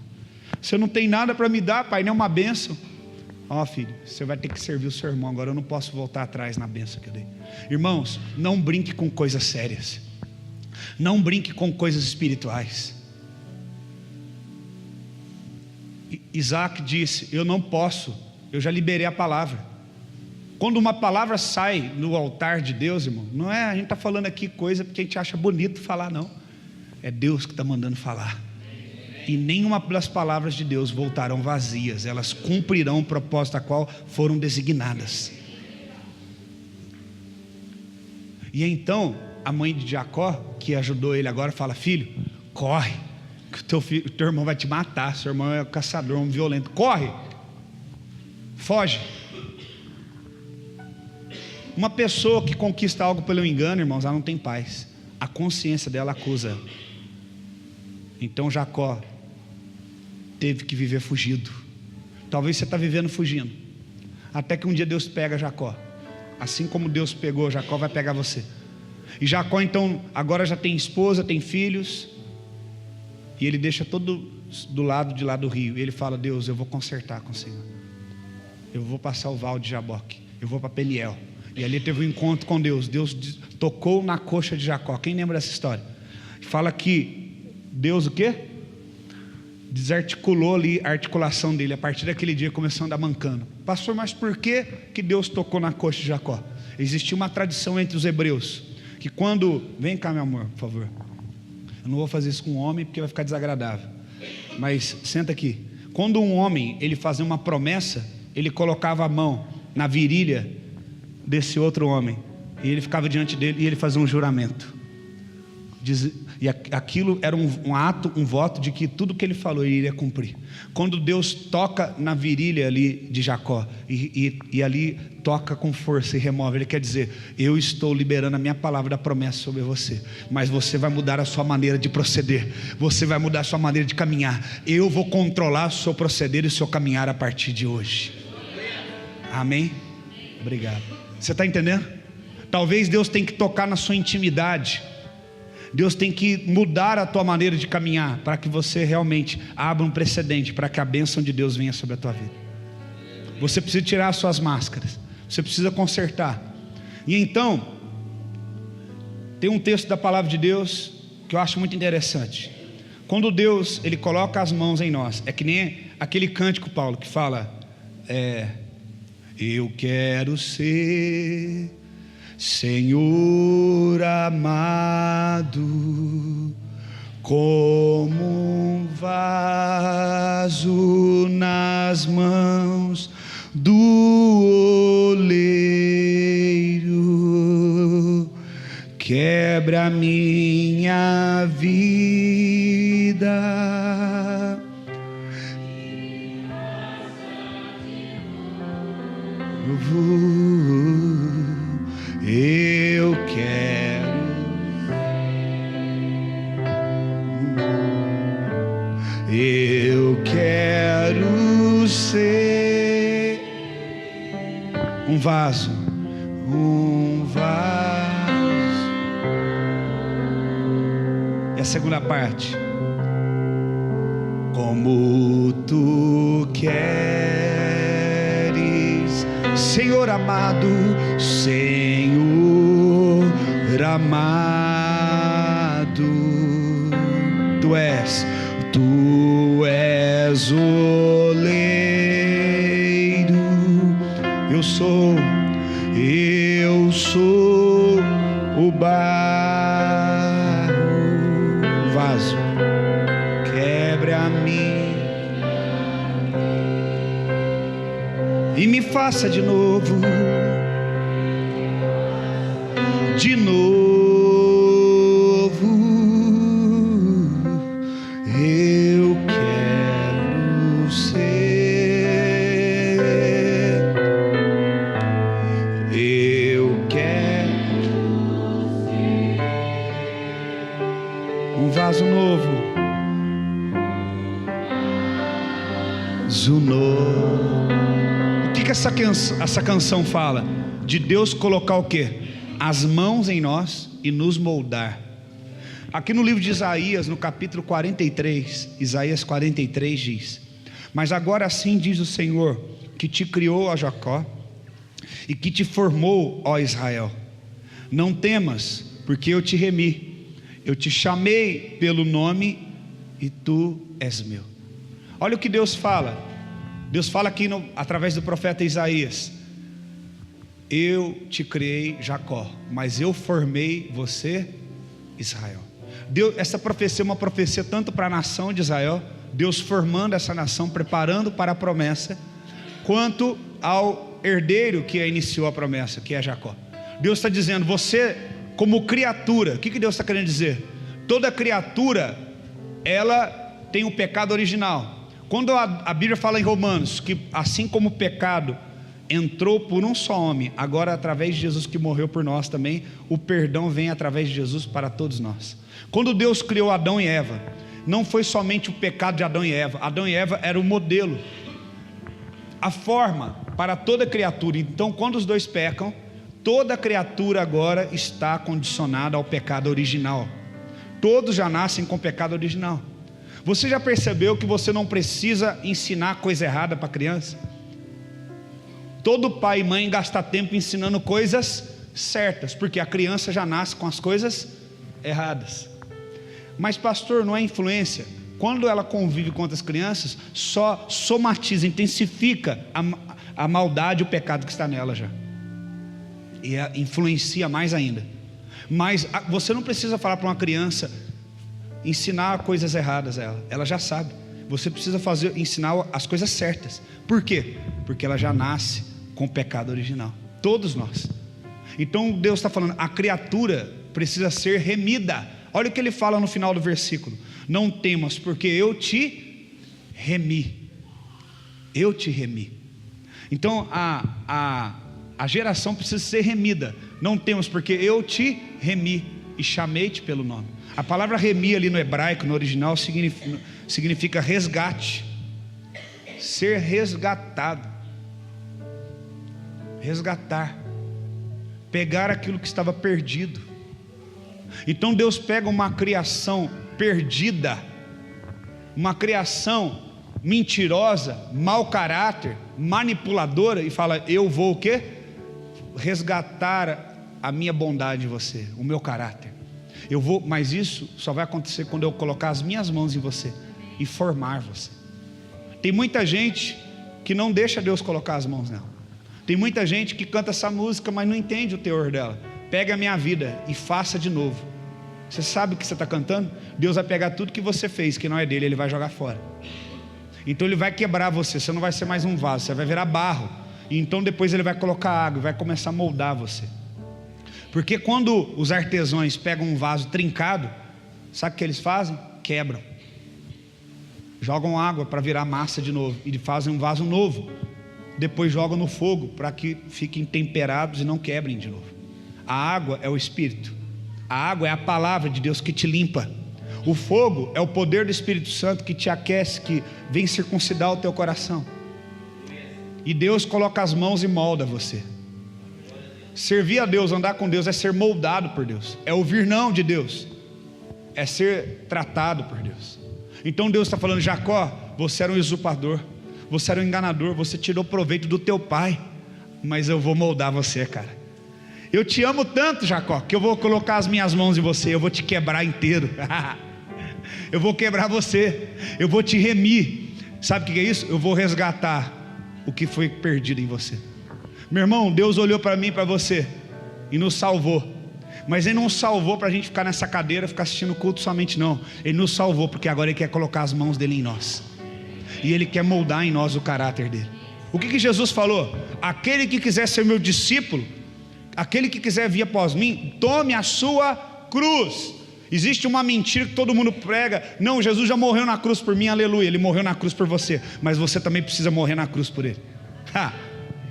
Você não tem nada para me dar, pai, nem uma bênção. Ó, filho, você vai ter que servir o seu irmão agora, eu não posso voltar atrás na bênção que eu dei. Irmãos, não brinque com coisas sérias, não brinque com coisas espirituais. Isaac disse: eu não posso, eu já liberei a palavra. Quando uma palavra sai no altar de Deus, irmão, não é, a gente está falando aqui coisa porque a gente acha bonito falar, não. É Deus que está mandando falar. E nenhuma das palavras de Deus voltarão vazias, elas cumprirão o propósito a qual foram designadas. E então a mãe de Jacó, que ajudou ele agora, fala: filho, corre, que o teu irmão vai te matar, seu irmão é um caçador, um violento, corre, foge. Uma pessoa que conquista algo pelo engano, irmãos, ela não tem paz. a consciência dela acusa ela. Então Jacó teve que viver fugido. Talvez você está vivendo fugindo, até que um dia Deus pega Jacó. Assim como Deus pegou Jacó, vai pegar você. E Jacó então agora já tem esposa, tem filhos, e ele deixa todo do lado de lá do rio, e ele fala: Deus, eu vou consertar com o Senhor, eu vou passar o val de Jaboque, eu vou para Peniel. E ali teve um encontro com Deus. Deus tocou na coxa de Jacó. Quem lembra dessa história? Fala que Deus o quê? Desarticulou ali a articulação dele. A partir daquele dia começou a andar mancando. Pastor, mas por que Deus tocou na coxa de Jacó? Existia uma tradição entre os hebreus, que quando... Vem cá, meu amor, por favor. Eu não vou fazer isso com um homem porque vai ficar desagradável, mas senta aqui. Quando um homem, ele fazia uma promessa, ele colocava a mão na virilha desse outro homem, e ele ficava diante dele, e ele fazia um juramento. E aquilo era um ato, um voto de que tudo que ele falou ele iria cumprir. Quando Deus toca na virilha ali de Jacó, e ali toca com força e remove, ele quer dizer: eu estou liberando a minha palavra da promessa sobre você, mas você vai mudar a sua maneira de proceder, você vai mudar a sua maneira de caminhar. Eu vou controlar o seu proceder e o seu caminhar a partir de hoje. Amém? Obrigado. Você está entendendo? Talvez Deus tenha que tocar na sua intimidade. Deus tem que mudar a tua maneira de caminhar, para que você realmente abra um precedente, para que a bênção de Deus venha sobre a tua vida. Você precisa tirar as suas máscaras, você precisa consertar. E então, tem um texto da palavra de Deus que eu acho muito interessante. Quando Deus, Ele coloca as mãos em nós, é que nem aquele cântico, Paulo, que fala: eu quero ser, Senhor amado, como um vaso nas mãos do oleiro. Quebra minha vida, eu quero, eu quero ser um vaso, e a segunda parte: como tu queres, Senhor amado, Senhor amado, tu és oleiro, eu sou o barro, vaso, quebre a mim e me faça de novo, eu quero ser, eu quero um vaso novo, O que essa canção fala? De Deus colocar o quê? As mãos em nós e nos moldar. Aqui no livro de Isaías, no capítulo 43, Isaías 43 diz: mas agora sim diz o Senhor, que te criou, ó Jacó, e que te formou, ó Israel, não temas, porque eu te remi, eu te chamei pelo nome e tu és meu. Olha o que Deus fala. Deus fala aqui através do profeta Isaías: eu te criei, Jacó, mas eu formei você, Israel. Deus, essa profecia é uma profecia tanto para a nação de Israel, Deus formando essa nação, preparando para a promessa, quanto ao herdeiro que iniciou a promessa, que é Jacó. Deus está dizendo: você como criatura, o que Deus está querendo dizer? Toda criatura, ela tem o pecado original. Quando a Bíblia fala em Romanos, que assim como o pecado entrou por um só homem, agora através de Jesus que morreu por nós também, o perdão vem através de Jesus para todos nós. Quando Deus criou Adão e Eva, não foi somente o pecado de Adão e Eva era o modelo, a forma para toda criatura. Então quando os dois pecam, toda criatura agora está condicionada ao pecado original. Todos já nascem com pecado original. Você já percebeu que você não precisa ensinar coisa errada para a criança? Todo pai e mãe gasta tempo ensinando coisas certas, porque a criança já nasce com as coisas erradas. Mas pastor, não é influência? Quando ela convive com outras crianças, só somatiza, intensifica a maldade e o pecado que está nela já, e influencia mais ainda. Mas você não precisa falar para uma criança, ensinar coisas erradas a ela, ela já sabe. Você precisa ensinar as coisas certas. Por quê? Porque ela já nasce com o pecado original, todos nós. Então Deus está falando, a criatura precisa ser remida. Olha o que ele fala no final do versículo: não temas, porque eu te remi. Eu te remi. Então a geração precisa ser remida. Não temas, porque eu te remi e chamei-te pelo nome. A palavra remi ali no hebraico, no original, significa resgate, ser resgatado, resgatar, pegar aquilo que estava perdido. Então Deus pega uma criação perdida, uma criação mentirosa, mau caráter, manipuladora, e fala: eu vou o quê? Resgatar a minha bondade em você, o meu caráter. Eu vou, mas isso só vai acontecer quando eu colocar as minhas mãos em você e formar você. Tem muita gente que não deixa Deus colocar as mãos nela. Tem muita gente que canta essa música, mas não entende o teor dela. Pega a minha vida e faça de novo. Você sabe o que você está cantando? Deus vai pegar tudo que você fez, que não é dele, ele vai jogar fora. Então ele vai quebrar você, você não vai ser mais um vaso, você vai virar barro. E então depois ele vai colocar água e vai começar a moldar você. Porque quando os artesãos pegam um vaso trincado, sabe o que eles fazem? Quebram, jogam água para virar massa de novo e fazem um vaso novo. Depois jogam no fogo para que fiquem temperados e não quebrem de novo. A água é o Espírito, a água é a palavra de Deus que te limpa. O fogo é o poder do Espírito Santo que te aquece, que vem circuncidar o teu coração. E Deus coloca as mãos e molda você. Servir a Deus, andar com Deus, é ser moldado por Deus, é ouvir não de Deus, é ser tratado por Deus. Então Deus está falando: Jacó, você era um usurpador, você era um enganador, você tirou proveito do teu pai, mas eu vou moldar você, cara. Eu te amo tanto, Jacó, que eu vou colocar as minhas mãos em você, eu vou te quebrar inteiro. Eu vou quebrar você, eu vou te remir. Sabe o que é isso? Eu vou resgatar o que foi perdido em você. Meu irmão, Deus olhou para mim e para você e nos salvou. Mas Ele não salvou para a gente ficar nessa cadeira, ficar assistindo culto somente, não. Ele nos salvou porque agora Ele quer colocar as mãos dEle em nós, e Ele quer moldar em nós o caráter dEle. O que Jesus falou? Aquele que quiser ser meu discípulo, aquele que quiser vir após mim, tome a sua cruz. Existe uma mentira que todo mundo prega: não, Jesus já morreu na cruz por mim, aleluia. Ele morreu na cruz por você, mas você também precisa morrer na cruz por Ele.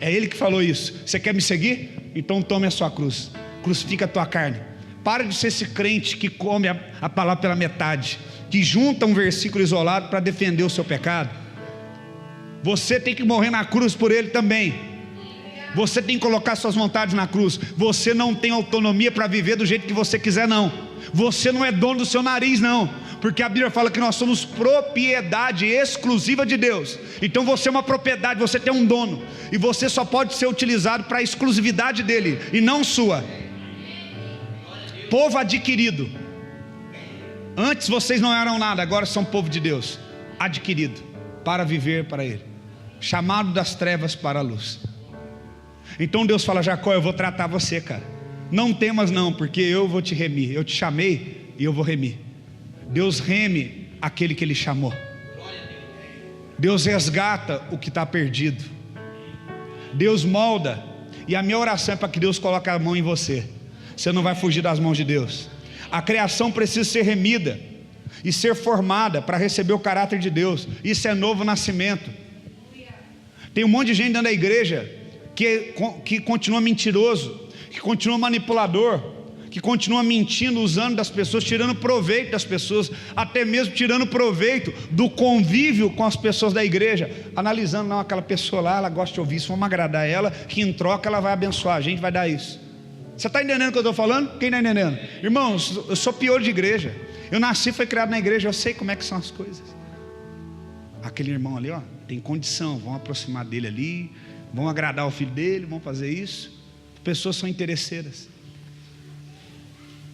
É Ele que falou isso. Você quer me seguir? Então tome a sua cruz, crucifica a tua carne. Para de ser esse crente que come a palavra pela metade, que junta um versículo isolado para defender o seu pecado. Você tem que morrer na cruz por Ele também. Você tem que colocar suas vontades na cruz. Você não tem autonomia para viver do jeito que você quiser, não. Você não é dono do seu nariz, não. Porque a Bíblia fala que nós somos propriedade exclusiva de Deus. Então você é uma propriedade, você tem um dono, e você só pode ser utilizado para a exclusividade dele e não sua. Povo adquirido. Antes vocês não eram nada, agora são povo de Deus, adquirido para viver para Ele, chamado das trevas para a luz. Então Deus fala: Jacó, eu vou tratar você, cara. Não temas não, porque eu vou te remir. Eu te chamei e eu vou remir. Deus reme aquele que Ele chamou. Deus resgata o que está perdido. Deus molda. E a minha oração é para que Deus coloque a mão em você. Você não vai fugir das mãos de Deus. A criação precisa ser remida e ser formada para receber o caráter de Deus. Isso é novo nascimento. Tem um monte de gente dentro da igreja que continua mentiroso, que continua manipulador, que continua mentindo, usando das pessoas, tirando proveito das pessoas, até mesmo tirando proveito do convívio com as pessoas da igreja, analisando, não, aquela pessoa lá, ela gosta de ouvir isso, vamos agradar ela, que em troca ela vai abençoar a gente, vai dar isso. Você está entendendo o que eu estou falando? Quem está entendendo? Irmãos, eu sou pior de igreja, eu nasci, fui criado na igreja, eu sei como é que são as coisas. Aquele irmão ali, ó, tem condição, vão aproximar dele ali, vão agradar o filho dele, vão fazer isso. Pessoas são interesseiras,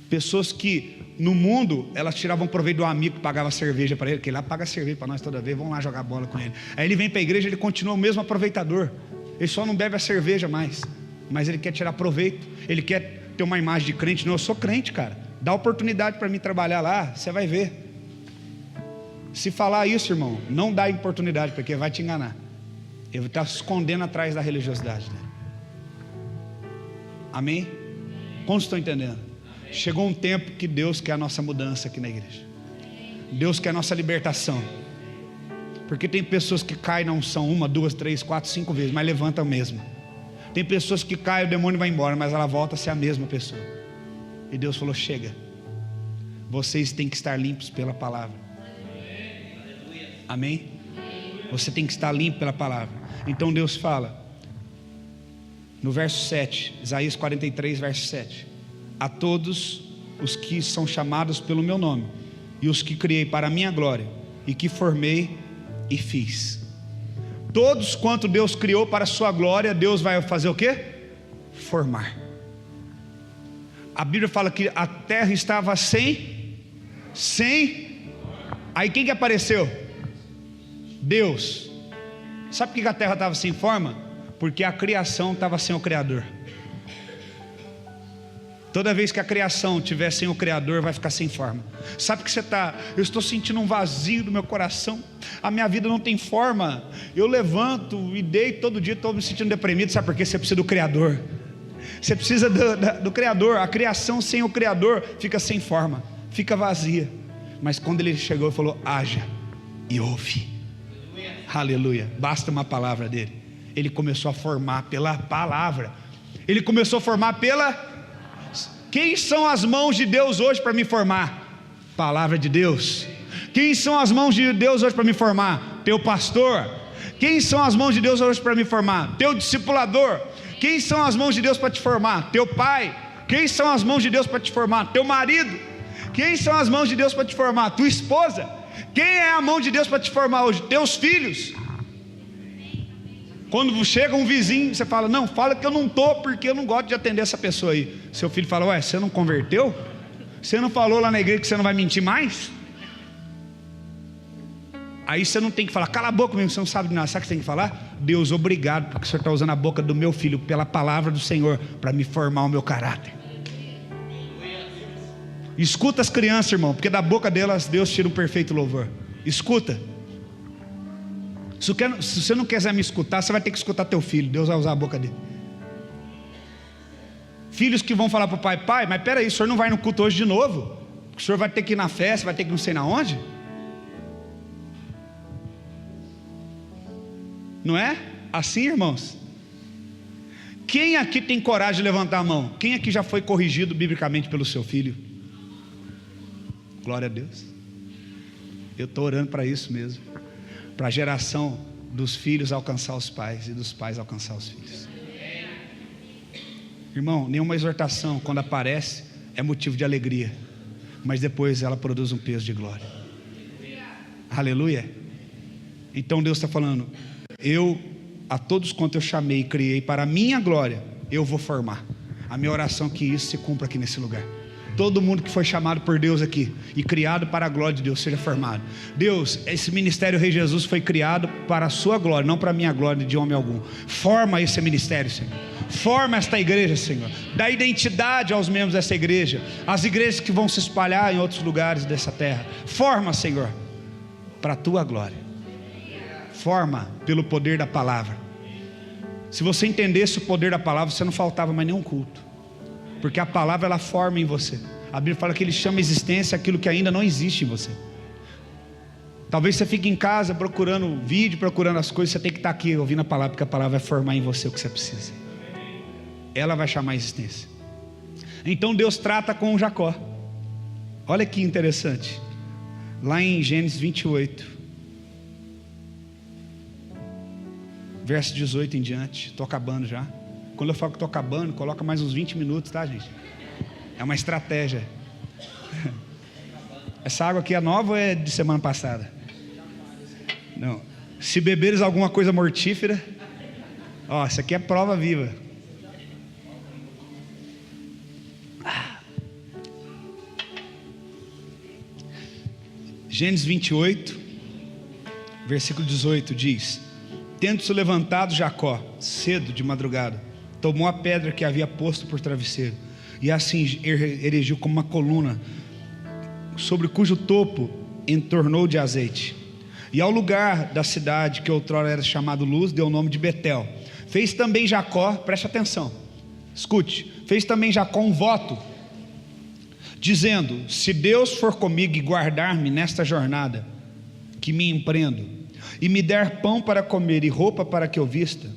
pessoas que no mundo elas tiravam proveito do amigo que pagava cerveja para ele, que lá paga cerveja para nós toda vez, vamos lá jogar bola com ele. Aí ele vem para a igreja, ele continua o mesmo aproveitador, ele só não bebe a cerveja mais, mas ele quer tirar proveito, ele quer ter uma imagem de crente. Não, eu sou crente, cara, dá oportunidade para mim trabalhar lá, você vai ver. Se falar isso, irmão, não dá oportunidade, porque vai te enganar, ele está se escondendo atrás da religiosidade dele. Amém? Como estão entendendo? Chegou um tempo que Deus quer a nossa mudança aqui na igreja, Deus quer a nossa libertação, porque tem pessoas que caem na unção 1, 2, 3, 4, 5 vezes, mas levantam mesmo. Tem pessoas que caem, o demônio vai embora, mas ela volta a ser a mesma pessoa. E Deus falou, chega, vocês têm que estar limpos pela palavra. Amém? Você tem que estar limpo pela palavra. Então Deus fala no verso 7, Isaías 43, verso 7: a todos os que são chamados pelo meu nome, e os que criei para a minha glória, e que formei e fiz. Todos quanto Deus criou para a sua glória, Deus vai fazer o quê? Formar. A Bíblia fala que a terra estava sem. Aí quem que apareceu? Deus. Sabe por que a terra estava sem forma? Porque a criação estava sem o Criador. Toda vez que a criação estiver sem o Criador, vai ficar sem forma. Sabe que você está? Eu estou sentindo um vazio no meu coração, a minha vida não tem forma, eu levanto e deito todo dia, estou me sentindo deprimido. Sabe por quê? Você precisa do Criador. Você precisa do Criador. A criação sem o Criador fica sem forma, fica vazia. Mas quando Ele chegou e falou, haja, e ouve. Aleluia. Basta uma palavra dele. Ele começou a formar pela palavra. Ele começou a formar pela... Quem são as mãos de Deus hoje para me formar? Palavra de Deus. Quem são as mãos de Deus hoje para me formar? Teu pastor. Quem são as mãos de Deus hoje para me formar? Teu discipulador. Quem são as mãos de Deus para te formar? Teu pai. Quem são as mãos de Deus para te formar? Teu marido. Quem são as mãos de Deus para te formar? Tua esposa. Quem é a mão de Deus para te formar hoje? Teus filhos. Quando chega um vizinho, você fala, não, fala que eu não estou, porque eu não gosto de atender essa pessoa aí. Seu filho fala, ué, você não converteu? Você não falou lá na igreja que você não vai mentir mais? Aí você não tem que falar, cala a boca mesmo, você não sabe de nada. Sabe o que você tem que falar? Deus, obrigado, porque o Senhor está usando a boca do meu filho, pela palavra do Senhor, para me formar o meu caráter. Escuta as crianças, irmão, porque da boca delas Deus tira um perfeito louvor. Escuta. Se você não quiser me escutar, você vai ter que escutar teu filho. Deus vai usar a boca dele. Filhos que vão falar para o pai, pai, mas peraí, o senhor não vai no culto hoje de novo? O senhor vai ter que ir na festa, vai ter que ir não sei na onde? Não é? Assim, irmãos? Quem aqui tem coragem de levantar a mão? Quem aqui já foi corrigido biblicamente pelo seu filho? Glória a Deus. Eu estou orando para isso mesmo, para a geração dos filhos alcançar os pais e dos pais alcançar os filhos. Irmão, nenhuma exortação quando aparece é motivo de alegria, mas depois ela produz um peso de glória. Aleluia. Então Deus está falando, a todos quanto eu chamei e criei para a minha glória, eu vou formar. A minha oração é que isso se cumpra aqui nesse lugar. Todo mundo que foi chamado por Deus aqui e criado para a glória de Deus seja formado. Deus, esse ministério Rei Jesus foi criado para a sua glória, não para a minha glória de homem algum. Forma esse ministério, Senhor. Forma esta igreja, Senhor. Dá identidade aos membros dessa igreja, as igrejas que vão se espalhar em outros lugares dessa terra. Forma, Senhor, para a tua glória. Forma pelo poder da palavra. Se você entendesse o poder da palavra, você não faltava mais nenhum culto. Porque a palavra ela forma em você. A Bíblia fala que Ele chama a existência aquilo que ainda não existe em você. Talvez você fique em casa procurando vídeo, procurando as coisas. Você tem que estar aqui ouvindo a palavra, porque a palavra vai formar em você o que você precisa. Ela vai chamar a existência. Então Deus trata com Jacó. Olha que interessante. Lá em Gênesis 28, verso 18 em diante. Estou acabando já. Quando eu falo que estou acabando, coloca mais uns 20 minutos, tá, gente? É uma estratégia. Essa água aqui é nova ou é de semana passada? Não. Se beberes alguma coisa mortífera, ó, isso aqui é prova viva. Gênesis 28, versículo 18 diz: tendo-se levantado Jacó, cedo de madrugada, tomou a pedra que havia posto por travesseiro, e assim erigiu como uma coluna, sobre cujo topo entornou de azeite. E ao lugar da cidade que outrora era chamado Luz, deu o nome de Betel. Fez também Jacó, preste atenção, escute, fez também Jacó um voto, dizendo: se Deus for comigo e guardar-me nesta jornada que me empreendo, e me der pão para comer e roupa para que eu vista,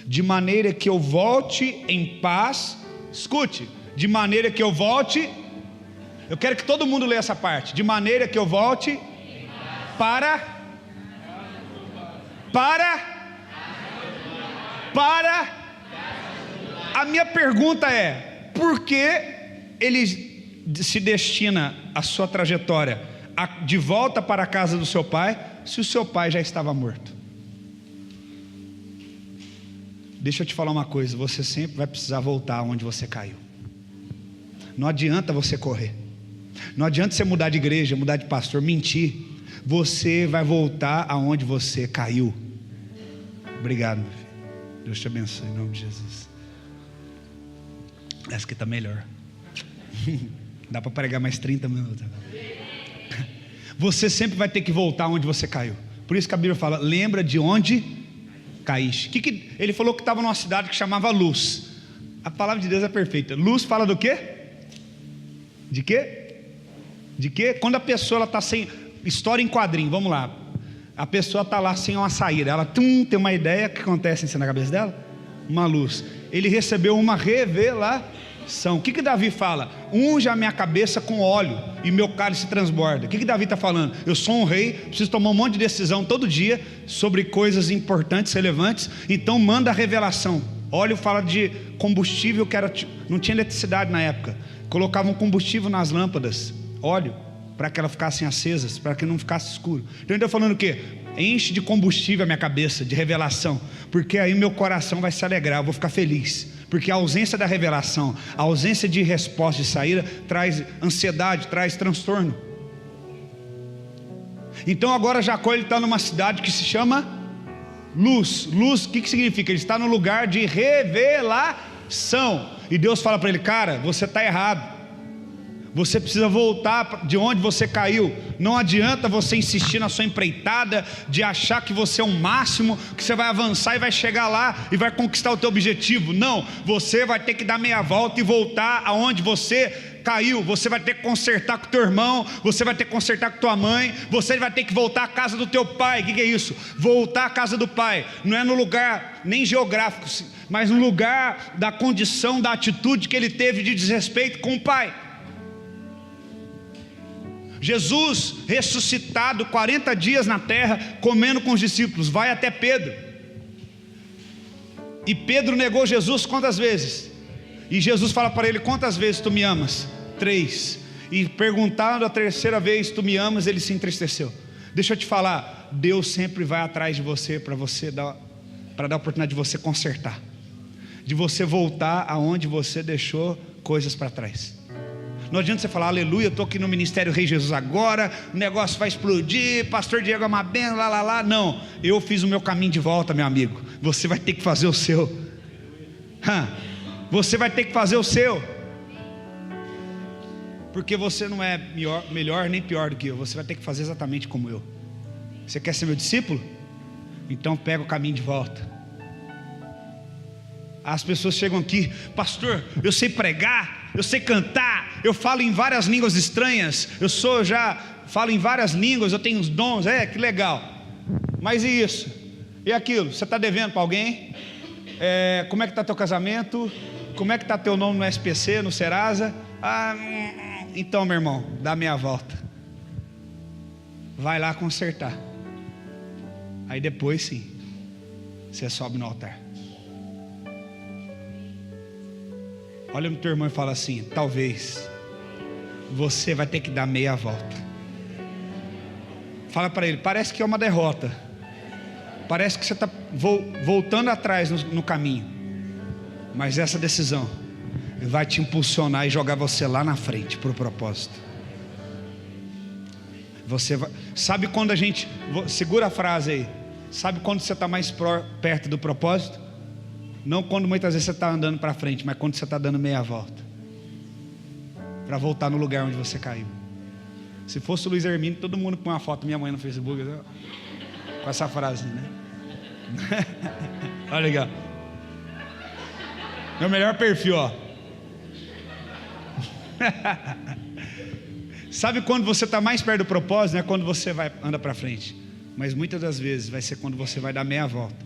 de maneira que eu volte em paz, escute, de maneira que eu volte, eu quero que todo mundo leia essa parte, de maneira que eu volte para a minha pergunta é: por que ele se destina a sua trajetória de volta para a casa do seu pai, se o seu pai já estava morto? Deixa eu te falar uma coisa, você sempre vai precisar voltar onde você caiu. Não adianta você correr, não adianta você mudar de igreja, mudar de pastor, mentir. Você vai voltar aonde você caiu. Obrigado, meu filho. Deus te abençoe em nome de Jesus. Essa aqui está melhor. Dá para pregar mais 30 minutos. Você sempre vai ter que voltar onde você caiu. Por isso que a Bíblia fala: lembra de onde caíste. Ele falou que estava numa cidade que chamava Luz. A palavra de Deus é perfeita. Luz fala do quê? De quê? De quê? Quando a pessoa está sem história em quadrinho, vamos lá. A pessoa está lá sem uma saída. Ela tem uma ideia. O que acontece assim na cabeça dela? Uma luz. Ele recebeu uma revelação. O que Davi fala? Unge a minha cabeça com óleo e meu cálice transborda. O que Davi está falando? Eu sou um rei, preciso tomar um monte de decisão todo dia sobre coisas importantes, relevantes. Então manda a revelação. Óleo fala de combustível que não tinha eletricidade na época. Colocavam combustível nas lâmpadas, óleo, para que elas ficassem acesas, para que não ficasse escuro. Então ele está falando o quê? Enche de combustível a minha cabeça, de revelação, porque aí meu coração vai se alegrar, eu vou ficar feliz. Porque a ausência da revelação, a ausência de resposta, de saída, traz ansiedade, traz transtorno. Então agora Jacó está numa cidade que se chama Luz. Luz, o que significa? Ele está no lugar de revelação. E Deus fala para ele: cara, você está errado. Você precisa voltar de onde você caiu. Não adianta você insistir na sua empreitada, de achar que você é um máximo, que você vai avançar e vai chegar lá e vai conquistar o teu objetivo. Não, você vai ter que dar meia volta e voltar aonde você caiu. Você vai ter que consertar com teu irmão, você vai ter que consertar com tua mãe, você vai ter que voltar à casa do teu pai. O que é isso? Voltar à casa do pai. Não é no lugar nem geográfico, mas no lugar da condição, da atitude que ele teve de desrespeito com o pai. Jesus ressuscitado 40 dias na terra, comendo com os discípulos, vai até Pedro, e Pedro negou Jesus quantas vezes? E Jesus fala para ele: quantas vezes tu me amas? 3. E perguntando a terceira vez: tu me amas? Ele se entristeceu. Deixa eu te falar, Deus sempre vai atrás de você, para dar a oportunidade de você consertar, de você voltar aonde você deixou coisas para trás. Não adianta você falar: aleluia, eu estou aqui no Ministério Rei Jesus agora, o negócio vai explodir, pastor Diego é uma benção, lá. Não, eu fiz o meu caminho de volta, meu amigo. Você vai ter que fazer o seu. Você vai ter que fazer o seu. Porque você não é melhor nem pior do que eu. Você vai ter que fazer exatamente como eu. Você quer ser meu discípulo? Então pega o caminho de volta. As pessoas chegam aqui: pastor, eu sei pregar, eu sei cantar, eu falo em várias línguas estranhas, falo em várias línguas, eu tenho os dons, que legal. Mas e isso? E aquilo? Você está devendo para alguém? Como é que está teu casamento? Como é que está teu nome no SPC, no Serasa? Então, meu irmão, dá meia volta. Vai lá consertar. Aí depois sim, você sobe no altar. Olha no teu irmão e fala assim: talvez você vai ter que dar meia volta. Fala para ele: parece que é uma derrota, parece que você está voltando atrás no caminho, mas essa decisão vai te impulsionar e jogar você lá na frente para o propósito. Você vai, sabe quando a gente, segura a frase aí, sabe quando você está mais perto do propósito? Não quando muitas vezes você está andando para frente, mas quando você está dando meia volta para voltar no lugar onde você caiu. Se fosse o Luiz Hermínio, todo mundo com uma foto da minha mãe no Facebook com essa frase, né? Olha legal. Meu melhor perfil, ó. Sabe quando você está mais perto do propósito? Não é quando você anda para frente, mas muitas das vezes vai ser quando você vai dar meia volta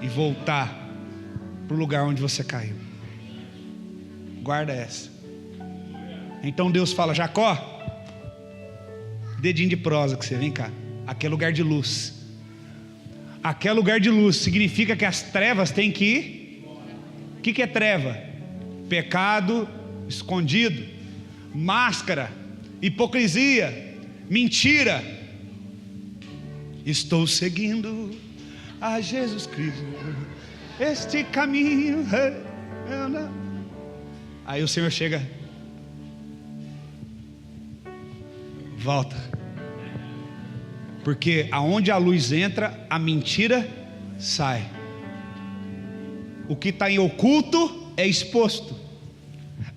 e voltar para o lugar onde você caiu. Guarda essa. Então Deus fala: Jacó, dedinho de prosa que você, vem cá. Aqui é lugar de luz. Aqui é lugar de luz, significa que as trevas têm que ir. O que é treva? Pecado escondido, máscara, hipocrisia, mentira. Estou seguindo a Jesus Cristo, este caminho. Aí o Senhor chega, volta, porque aonde a luz entra, a mentira sai. O que está em oculto é exposto.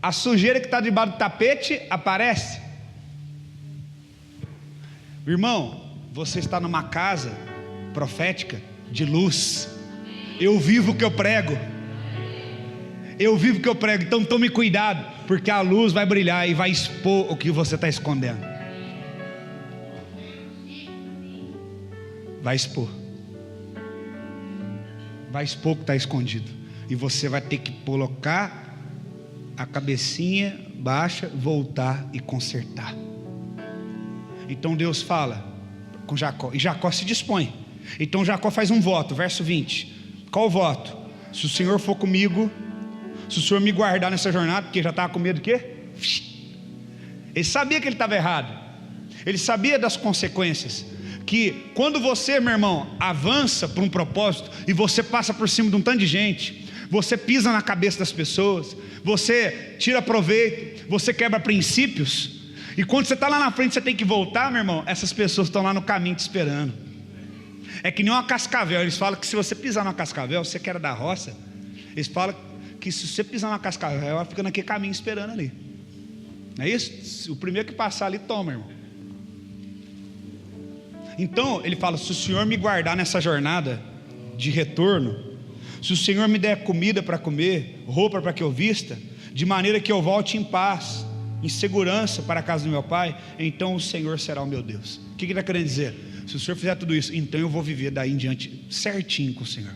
A sujeira que está debaixo do tapete aparece. Irmão, você está numa casa profética de luz. Eu vivo o que eu prego. Eu vivo o que eu prego. Então tome cuidado, porque a luz vai brilhar e vai expor o que você está escondendo. Vai expor. Vai expor o que está escondido. E você vai ter que colocar a cabecinha baixa, voltar e consertar. Então Deus fala com Jacó, e Jacó se dispõe. Então Jacó faz um voto, verso 20. Qual o voto? Se o Senhor for comigo, se o Senhor me guardar nessa jornada, porque já estava com medo do quê? Ele sabia que ele estava errado. Ele sabia das consequências. Que quando você, meu irmão, avança para um propósito e você passa por cima de um tanto de gente, você pisa na cabeça das pessoas, você tira proveito, você quebra princípios, e quando você está lá na frente, você tem que voltar, meu irmão, essas pessoas estão lá no caminho te esperando. É que nem uma cascavel. Eles falam que se você pisar numa cascavel, você que era da roça, eles falam que se você pisar numa cascavel, ela fica naquele caminho esperando ali. Não é isso? O primeiro que passar ali, toma, irmão. Então ele fala: se o Senhor me guardar nessa jornada de retorno, se o Senhor me der comida para comer, roupa para que eu vista, de maneira que eu volte em paz, em segurança para a casa do meu pai, então o Senhor será o meu Deus. O que ele está querendo dizer? Se o Senhor fizer tudo isso, então eu vou viver daí em diante certinho com o Senhor.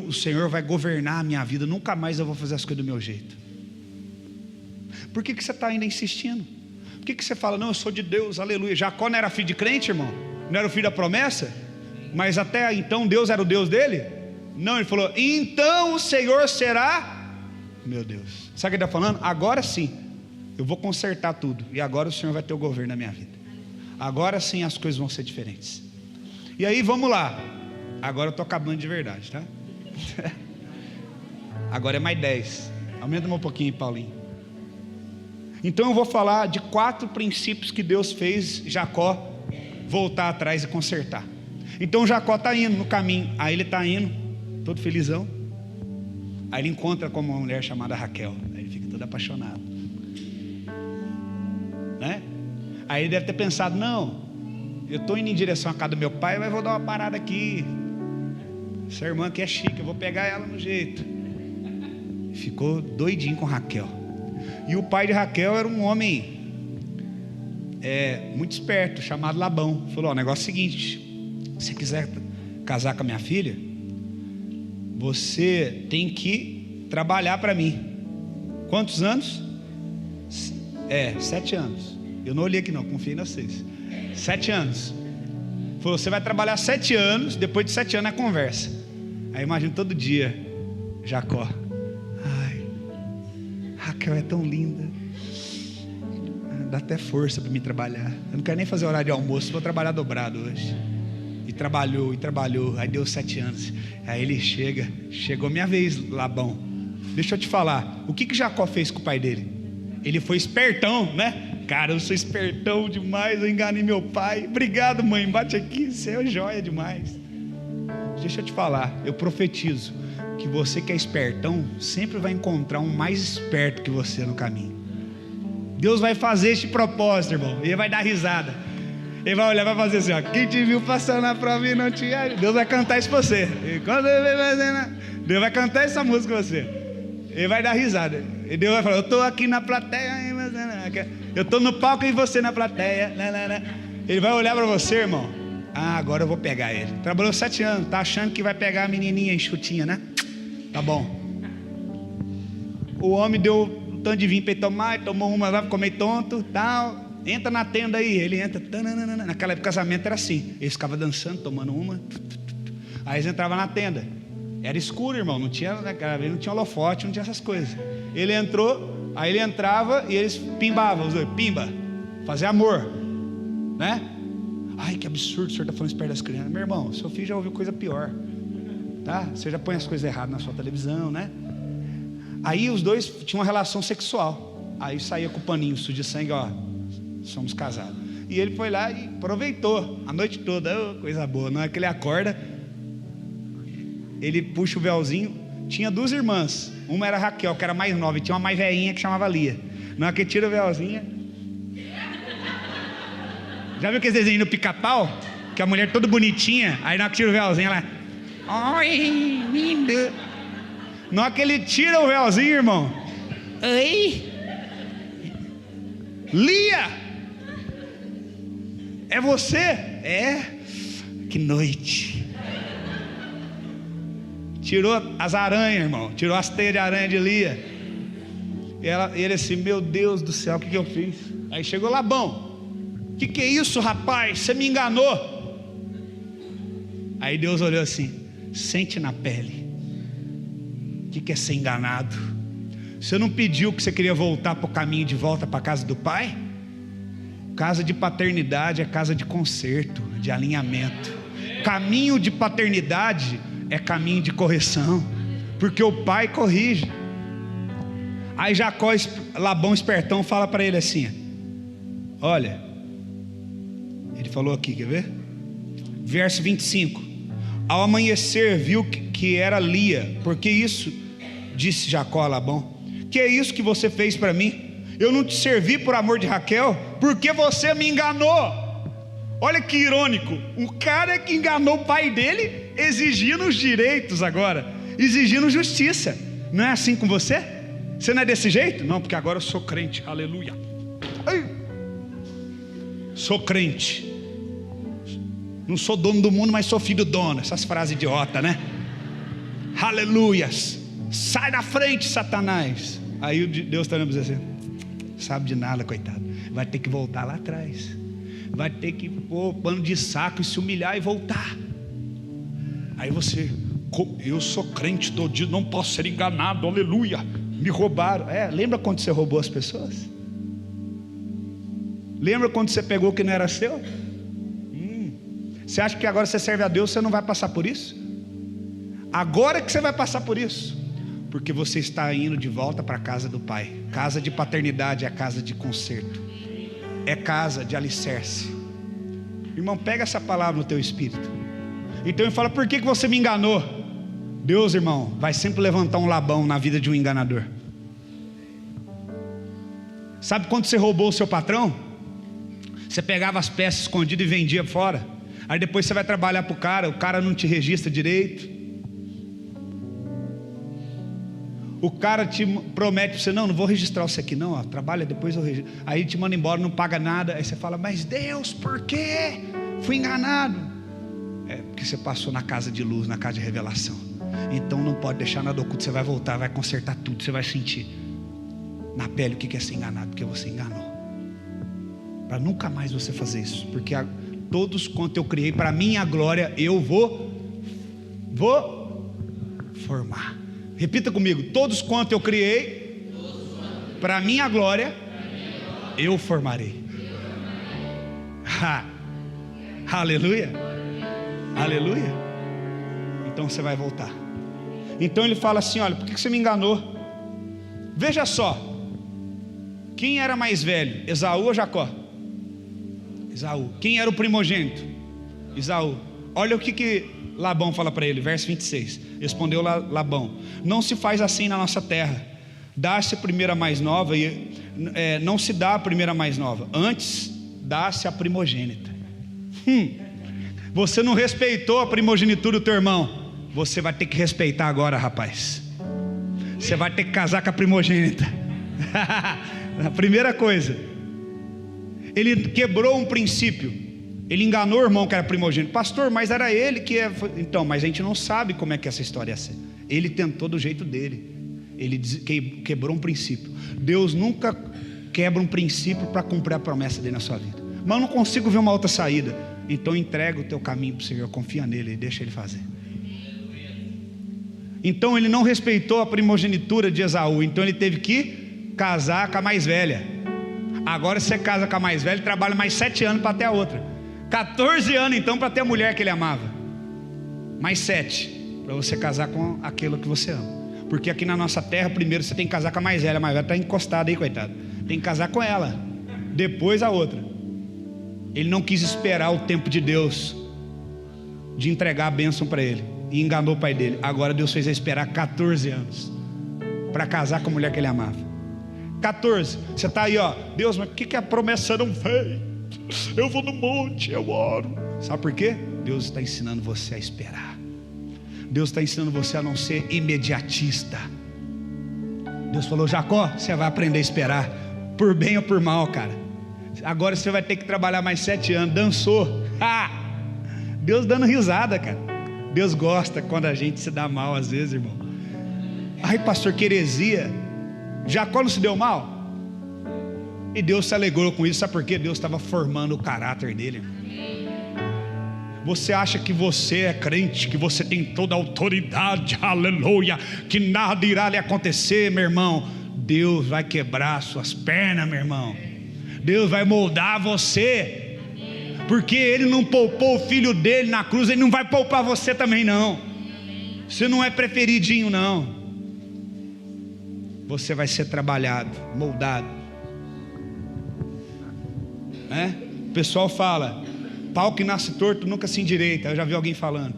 O Senhor vai governar a minha vida, nunca mais eu vou fazer as coisas do meu jeito. Por que você está ainda insistindo? Por que você fala: não, eu sou de Deus, aleluia? Jacó não era filho de crente, irmão? Não era o filho da promessa? Mas até então Deus era o Deus dele? Não, ele falou: então o Senhor será meu Deus. Sabe o que ele está falando? Agora sim, eu vou consertar tudo, e agora o Senhor vai ter o governo na minha vida. Agora sim as coisas vão ser diferentes. E aí vamos lá. Agora eu estou acabando de verdade, tá? Agora é mais 10. Aumenta um pouquinho, Paulinho. Então eu vou falar de 4 princípios que Deus fez Jacó voltar atrás e consertar. Então Jacó está indo no caminho. Aí ele está indo, todo felizão. Aí ele encontra com uma mulher chamada Raquel. Aí ele fica todo apaixonado, né? Aí ele deve ter pensado: não, eu estou indo em direção à casa do meu pai, mas vou dar uma parada aqui. Essa irmã aqui é chique, eu vou pegar ela no jeito. Ficou doidinho com Raquel. E o pai de Raquel era um homem muito esperto, chamado Labão. Falou: o negócio é o seguinte, se quiser casar com a minha filha, você tem que trabalhar para mim. Quantos anos? 7 anos. Eu não olhei aqui não, confiei em vocês. 7 anos. Falou: você vai trabalhar 7 anos, depois de 7 anos é conversa. Aí imagina todo dia Jacó: ai, Raquel é tão linda, dá até força para me trabalhar. Eu não quero nem fazer horário de almoço, vou trabalhar dobrado hoje. E trabalhou, aí deu 7 anos. Aí ele chegou minha vez, Labão. Deixa eu te falar, o que Jacó fez com o pai dele? Ele foi espertão, né? Cara, eu sou espertão demais, eu enganei meu pai. Obrigado, mãe, bate aqui, você é joia demais. Deixa eu te falar, eu profetizo que você que é espertão sempre vai encontrar um mais esperto que você no caminho. Deus vai fazer este propósito, irmão, e ele vai dar risada. Ele vai olhar, vai fazer assim, ó: quem te viu passando na prova e não te... Deus vai cantar isso pra você. Deus vai cantar essa música pra você. Ele vai dar risada. E Deus vai falar: eu estou aqui na plateia, eu estou no palco e você na plateia. Ele vai olhar para você, irmão: ah, agora eu vou pegar ele. Trabalhou 7 anos, tá achando que vai pegar a menininha enxutinha, né? Tá bom. O homem deu um tanto de vinho para ele tomar, ele tomou uma lá, ficou meio tonto, tal. Entra na tenda aí, ele entra. Naquela época o casamento era assim, eles ficavam dançando, tomando uma. Aí eles entravam na tenda. Era escuro, irmão, não tinha holofote, não tinha essas coisas. Ele entrou, aí ele entrava e eles pimbavam, os dois, pimba, fazer amor, né? Ai, que absurdo, o senhor está falando isso perto das crianças. Meu irmão, seu filho já ouviu coisa pior, tá? Você já põe as coisas erradas na sua televisão, né? Aí os dois tinham uma relação sexual. Aí saía com o paninho sujo de sangue, ó, somos casados. E ele foi lá e aproveitou a noite toda, oh, coisa boa. Na hora que ele acorda, ele puxa o véuzinho. Tinha 2 irmãs, uma era Raquel, que era mais nova, e tinha uma mais velhinha que chamava Lia. Na hora que ele tira o véuzinho, já viu aqueles desenhos do Pica-Pau? Que a mulher toda bonitinha, aí na hora que tira o véuzinho, ela: oi, linda. Na hora que ele tira o véuzinho, irmão: oi, Lia, é você? É, que noite. Tirou as aranhas, irmão, tirou as teias de aranha de Lia. E ele assim: meu Deus do céu, o que eu fiz? Aí chegou Labão: que é isso, rapaz? Você me enganou. Aí Deus olhou assim: sente na pele. O que é ser enganado? Você não pediu que você queria voltar para o caminho de volta para a casa do pai? Casa de paternidade é casa de conserto, de alinhamento. Caminho de paternidade é caminho de correção, porque o pai corrige. Aí Labão espertão fala para ele assim: olha, ele falou aqui, quer ver? Verso 25: ao amanhecer viu que era Lia. Porque isso, disse Jacó a Labão, que é isso que você fez para mim? Eu não te servi por amor de Raquel, porque você me enganou. Olha que irônico, o cara que enganou o pai dele, exigindo os direitos agora, exigindo justiça. Não é assim com você? Você não é desse jeito? Não, porque agora eu sou crente, aleluia. Ai. Sou crente, não sou dono do mundo, mas sou filho do dono. Essas frases idiota, né? Aleluias. Sai da frente, Satanás. Aí Deus está olhando assim: sabe de nada, coitado, vai ter que voltar lá atrás, vai ter que pôr pano de saco e se humilhar e voltar. Aí você: eu sou crente todo dia, não posso ser enganado, aleluia, me roubaram. Lembra quando você roubou as pessoas? Lembra quando você pegou o que não era seu? Você acha que agora você serve a Deus, você não vai passar por isso? Agora que você vai passar por isso, porque você está indo de volta para a casa do Pai. Casa de paternidade é casa de conserto, é casa de alicerce. Irmão, pega essa palavra no teu espírito. Então ele fala: por que você me enganou? Deus, irmão, vai sempre levantar um Labão na vida de um enganador. Sabe quando você roubou o seu patrão? Você pegava as peças escondidas e vendia fora. Aí depois você vai trabalhar para o cara não te registra direito. O cara te promete para você, não vou registrar você aqui não, ó, trabalha, depois eu registro. Aí te manda embora, não paga nada. Aí você fala, mas Deus, por quê? Fui enganado. É porque você passou na casa de luz, na casa de revelação. Então não pode deixar nada oculto. Você vai voltar, vai consertar tudo. Você vai sentir na pele o que é ser enganado, porque você enganou. Para nunca mais você fazer isso, porque todos quanto eu criei para minha glória, eu vou formar. Repita comigo: todos quanto eu criei para minha glória, eu formarei. Aleluia, aleluia. Então você vai voltar. Então ele fala assim: olha, por que você me enganou? Veja só, quem era mais velho, Esaú ou Jacó? Esaú. Quem era o primogênito? Esaú. Olha o que Labão fala para ele, verso 26. Respondeu Labão: não se faz assim na nossa terra. Dá-se a primeira mais nova não se dá a primeira mais nova, antes dá-se a primogênita. Você não respeitou a primogenitura do teu irmão, você vai ter que respeitar agora, rapaz. Você vai ter que casar com a primogênita. A primeira coisa, ele quebrou um princípio. Ele enganou o irmão que era primogênito. Pastor, mas era ele que é... Então, mas a gente não sabe como é que essa história ia ser. Ele tentou do jeito dele. Ele quebrou um princípio. Deus nunca quebra um princípio para cumprir a promessa dele na sua vida. Mas eu não consigo ver uma outra saída. Então entrega o teu caminho para o Senhor, confia nele e deixa ele fazer. Então ele não respeitou a primogenitura de Esaú. Então ele teve que casar com a mais velha. Agora você casa com a mais velha, trabalha mais 7 anos para ter a outra. 14 anos então para ter a mulher que ele amava. Mais 7 para você casar com aquilo que você ama. Porque aqui na nossa terra, primeiro você tem que casar com a mais velha. A mais velha está encostada aí, coitada. Tem que casar com ela, depois a outra. Ele não quis esperar o tempo de Deus de entregar a bênção para ele, e enganou o pai dele. Agora Deus fez ele esperar 14 anos para casar com a mulher que ele amava. 14, você está aí, ó, Deus, mas por que a promessa não veio? Eu vou no monte, eu oro. Sabe por quê? Deus está ensinando você a esperar. Deus está ensinando você a não ser imediatista. Deus falou: Jacó, você vai aprender a esperar, por bem ou por mal, cara. Agora você vai ter que trabalhar mais 7 anos. Dançou. Deus dando risada, cara. Deus gosta quando a gente se dá mal às vezes, irmão. Ai, pastor, que heresia. Jacó não se deu mal? E Deus se alegrou com isso. Sabe por quê? Deus estava formando o caráter dele. Você acha que você é crente, que você tem toda a autoridade, aleluia, que nada irá lhe acontecer, meu irmão? Deus vai quebrar suas pernas, meu irmão. Deus vai moldar você, porque Ele não poupou o filho dele na cruz, Ele não vai poupar você também não. Você não é preferidinho não. Você vai ser trabalhado, moldado. O pessoal fala: pau que nasce torto nunca se endireita. Eu já vi alguém falando.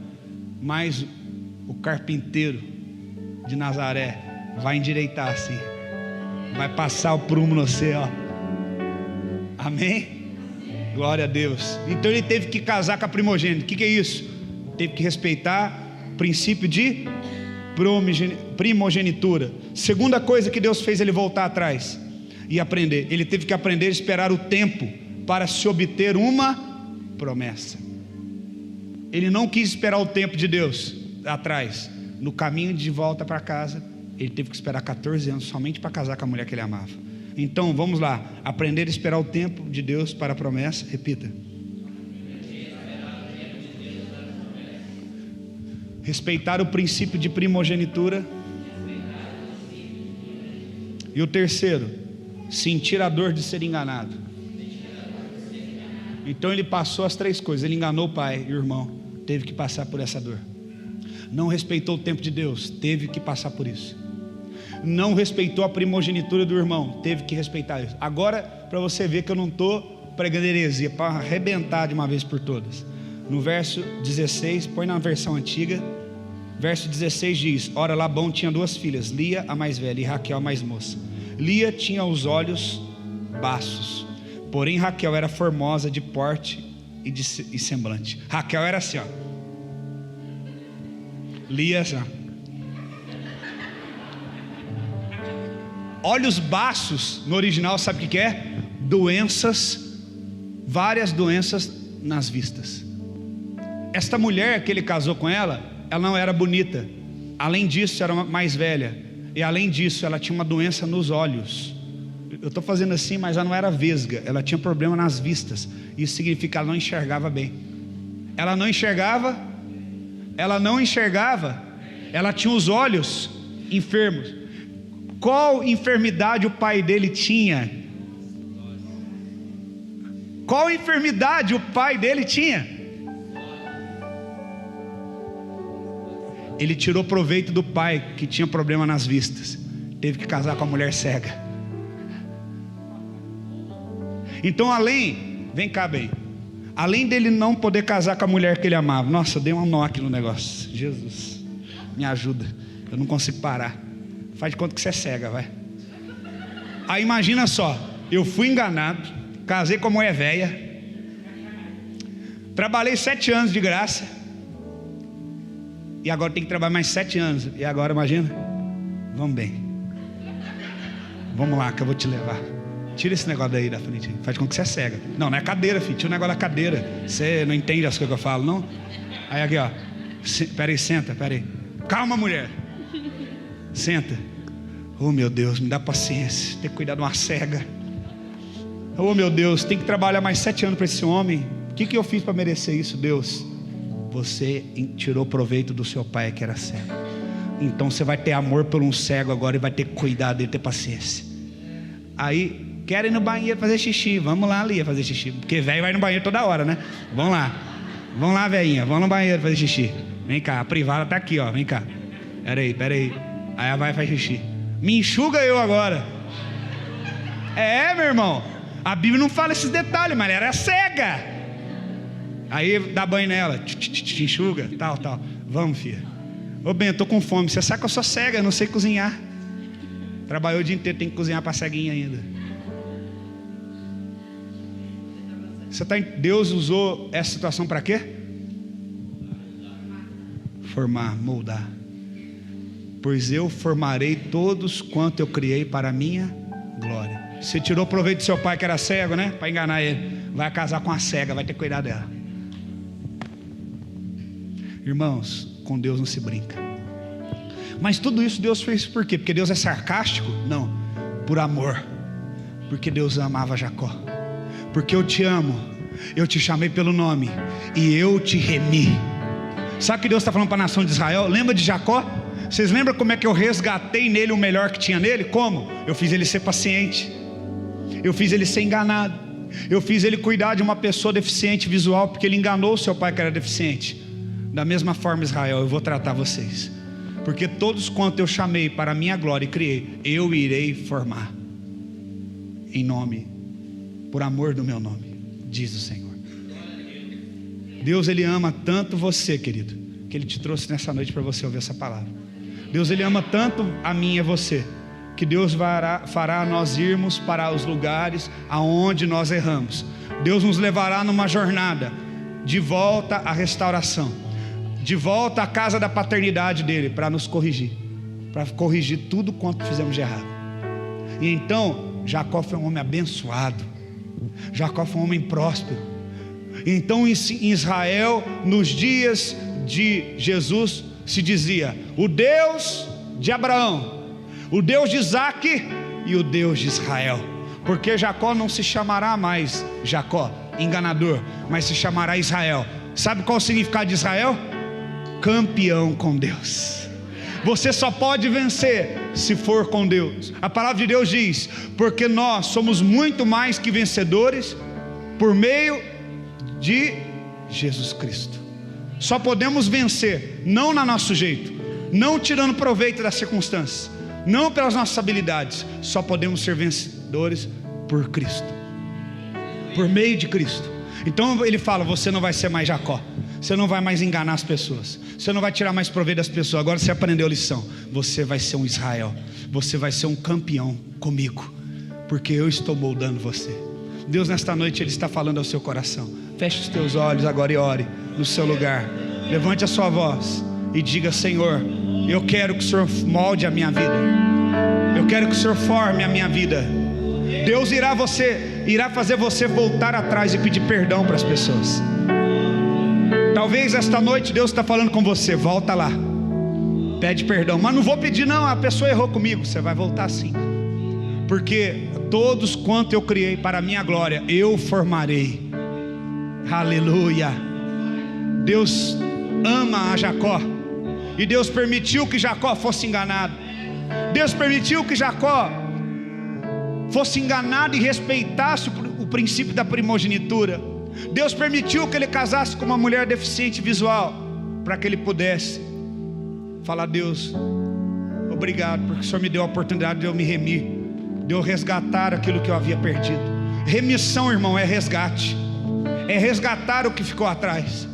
Mas o carpinteiro de Nazaré vai endireitar assim. Vai passar o prumo no você, ó. Amém? Glória a Deus. Então ele teve que casar com a primogênita. O que é isso? Teve que respeitar o princípio de primogenitura. Segunda coisa que Deus fez ele voltar atrás e aprender. Ele teve que aprender a esperar o tempo para se obter uma promessa. Ele não quis esperar o tempo de Deus atrás. No caminho de volta para casa, ele teve que esperar 14 anos somente para casar com a mulher que ele amava. Então vamos lá, aprender a esperar o tempo de Deus para a promessa. Repita: respeitar o princípio de primogenitura. E o terceiro, sentir a dor de ser enganado. Então ele passou as 3 coisas. Ele enganou o pai e o irmão, teve que passar por essa dor. Não respeitou o tempo de Deus, teve que passar por isso. Não respeitou a primogenitura do irmão, teve que respeitar isso. Agora, para você ver que eu não estou pregando heresia, para arrebentar de uma vez por todas. No verso 16, põe na versão antiga. Verso 16 diz: ora, Labão tinha 2 filhas, Lia a mais velha e Raquel a mais moça. Lia tinha os olhos baços, porém Raquel era formosa de porte e semblante. Raquel era assim, ó. Lia assim, ó. Olhos baços, no original, sabe o que é? Doenças, várias doenças nas vistas. Esta mulher que ele casou com ela não era bonita. Além disso, era mais velha. E além disso, ela tinha uma doença nos olhos. Eu estou fazendo assim, mas ela não era vesga. Ela tinha problema nas vistas. Isso significa que ela não enxergava bem. Ela não enxergava. Ela tinha os olhos enfermos. Qual enfermidade o pai dele tinha? Qual enfermidade o pai dele tinha? Ele tirou proveito do pai que tinha problema nas vistas. Teve que casar com a mulher cega. Então vem cá bem, além dele não poder casar com a mulher que ele amava, nossa, dei um nó aqui no negócio, Jesus, me ajuda, eu não consigo parar, faz de conta que você é cega, vai. Aí imagina só, eu fui enganado, casei com a mulher velha, trabalhei 7 anos de graça, e agora tem que trabalhar mais 7 anos, e agora imagina, vamos bem, vamos lá que eu vou te levar. Tira esse negócio daí da frente. Faz com que você é cega. Não é cadeira, filho. Tira o negócio da cadeira. Você não entende as coisas que eu falo, não? Aí aqui, ó. Peraí, senta, peraí. Calma, mulher. Senta. Oh, meu Deus, me dá paciência. Tem que cuidar de uma cega. Oh, meu Deus, tem que trabalhar mais 7 anos para esse homem. O que eu fiz para merecer isso, Deus? Você tirou proveito do seu pai que era cego. Então você vai ter amor por um cego agora e vai ter que cuidar dele, ter paciência. Aí... quero ir no banheiro fazer xixi. Vamos lá, Lia, fazer xixi. Porque velho vai no banheiro toda hora, né? Vamos lá, velhinha. Vamos no banheiro fazer xixi. Vem cá, a privada tá aqui, ó. Vem cá. Peraí. Aí ela vai fazer xixi. Me enxuga eu agora. Meu irmão. A Bíblia não fala esses detalhes, mas ela era cega. Aí dá banho nela. Te enxuga, tal. Vamos, filha. Ô Ben, eu tô com fome. Você sabe que eu sou cega, eu não sei cozinhar. Trabalhou o dia inteiro, tem que cozinhar pra ceguinha ainda. Deus usou essa situação para quê? Formar, moldar. Pois eu formarei todos quanto eu criei para a minha glória. Você tirou proveito do seu pai que era cego, né? Para enganar ele. Vai casar com a cega, vai ter que cuidar dela. Irmãos, com Deus não se brinca. Mas tudo isso Deus fez por quê? Porque Deus é sarcástico? Não, por amor. Porque Deus amava Jacó. Porque eu te amo, eu te chamei pelo nome e eu te remi. Sabe o que Deus está falando para a nação de Israel? Lembra de Jacó? Vocês lembram como é que eu resgatei nele o melhor que tinha nele? Como? Eu fiz ele ser paciente, eu fiz ele ser enganado, eu fiz ele cuidar de uma pessoa deficiente visual, porque ele enganou o seu pai que era deficiente. Da mesma forma, Israel, eu vou tratar vocês, porque todos quanto eu chamei para a minha glória e criei, eu irei formar em nome, por amor do meu nome, diz o Senhor. Deus, Ele ama tanto você, querido, que Ele te trouxe nessa noite para você ouvir essa palavra. Deus, Ele ama tanto a mim e a você, que Deus fará nós irmos para os lugares aonde nós erramos. Deus nos levará numa jornada de volta à restauração, de volta à casa da paternidade dEle, para nos corrigir, para corrigir tudo quanto fizemos de errado. E então Jacó foi um homem abençoado, Jacó foi um homem próspero. Então em Israel, nos dias de Jesus, se dizia: o Deus de Abraão, o Deus de Isaac e o Deus de Israel. Porque Jacó não se chamará mais Jacó, enganador, mas se chamará Israel. Sabe qual o significado de Israel? Campeão com Deus. Você só pode vencer se for com Deus. A palavra de Deus diz: porque nós somos muito mais que vencedores por meio de Jesus Cristo. Só podemos vencer, não no nosso jeito, não tirando proveito das circunstâncias, não pelas nossas habilidades. Só podemos ser vencedores por Cristo, por meio de Cristo. Então ele fala: você não vai ser mais Jacó, você não vai mais enganar as pessoas, você não vai tirar mais proveito das pessoas. Agora você aprendeu a lição. Você vai ser um Israel, você vai ser um campeão comigo, porque eu estou moldando você. Deus, nesta noite, Ele está falando ao seu coração. Feche os teus olhos agora e ore no seu lugar. Levante a sua voz e diga: Senhor, eu quero que o Senhor molde a minha vida. Eu quero que o Senhor forme a minha vida. Deus irá fazer você voltar atrás e pedir perdão para as pessoas. Talvez esta noite Deus está falando com você: volta lá, pede perdão. Mas não vou pedir não, a pessoa errou comigo. Você vai voltar sim, porque todos quanto eu criei para a minha glória, eu formarei. Aleluia. Deus ama a Jacó, e Deus permitiu que Jacó fosse enganado. Deus permitiu que Jacó fosse enganado e respeitasse o princípio da primogenitura. Deus permitiu que ele casasse com uma mulher deficiente visual, para que ele pudesse falar: Deus, obrigado, porque o Senhor me deu a oportunidade de eu me remir, de eu resgatar aquilo que eu havia perdido. Remissão, irmão, é resgate, é resgatar o que ficou atrás,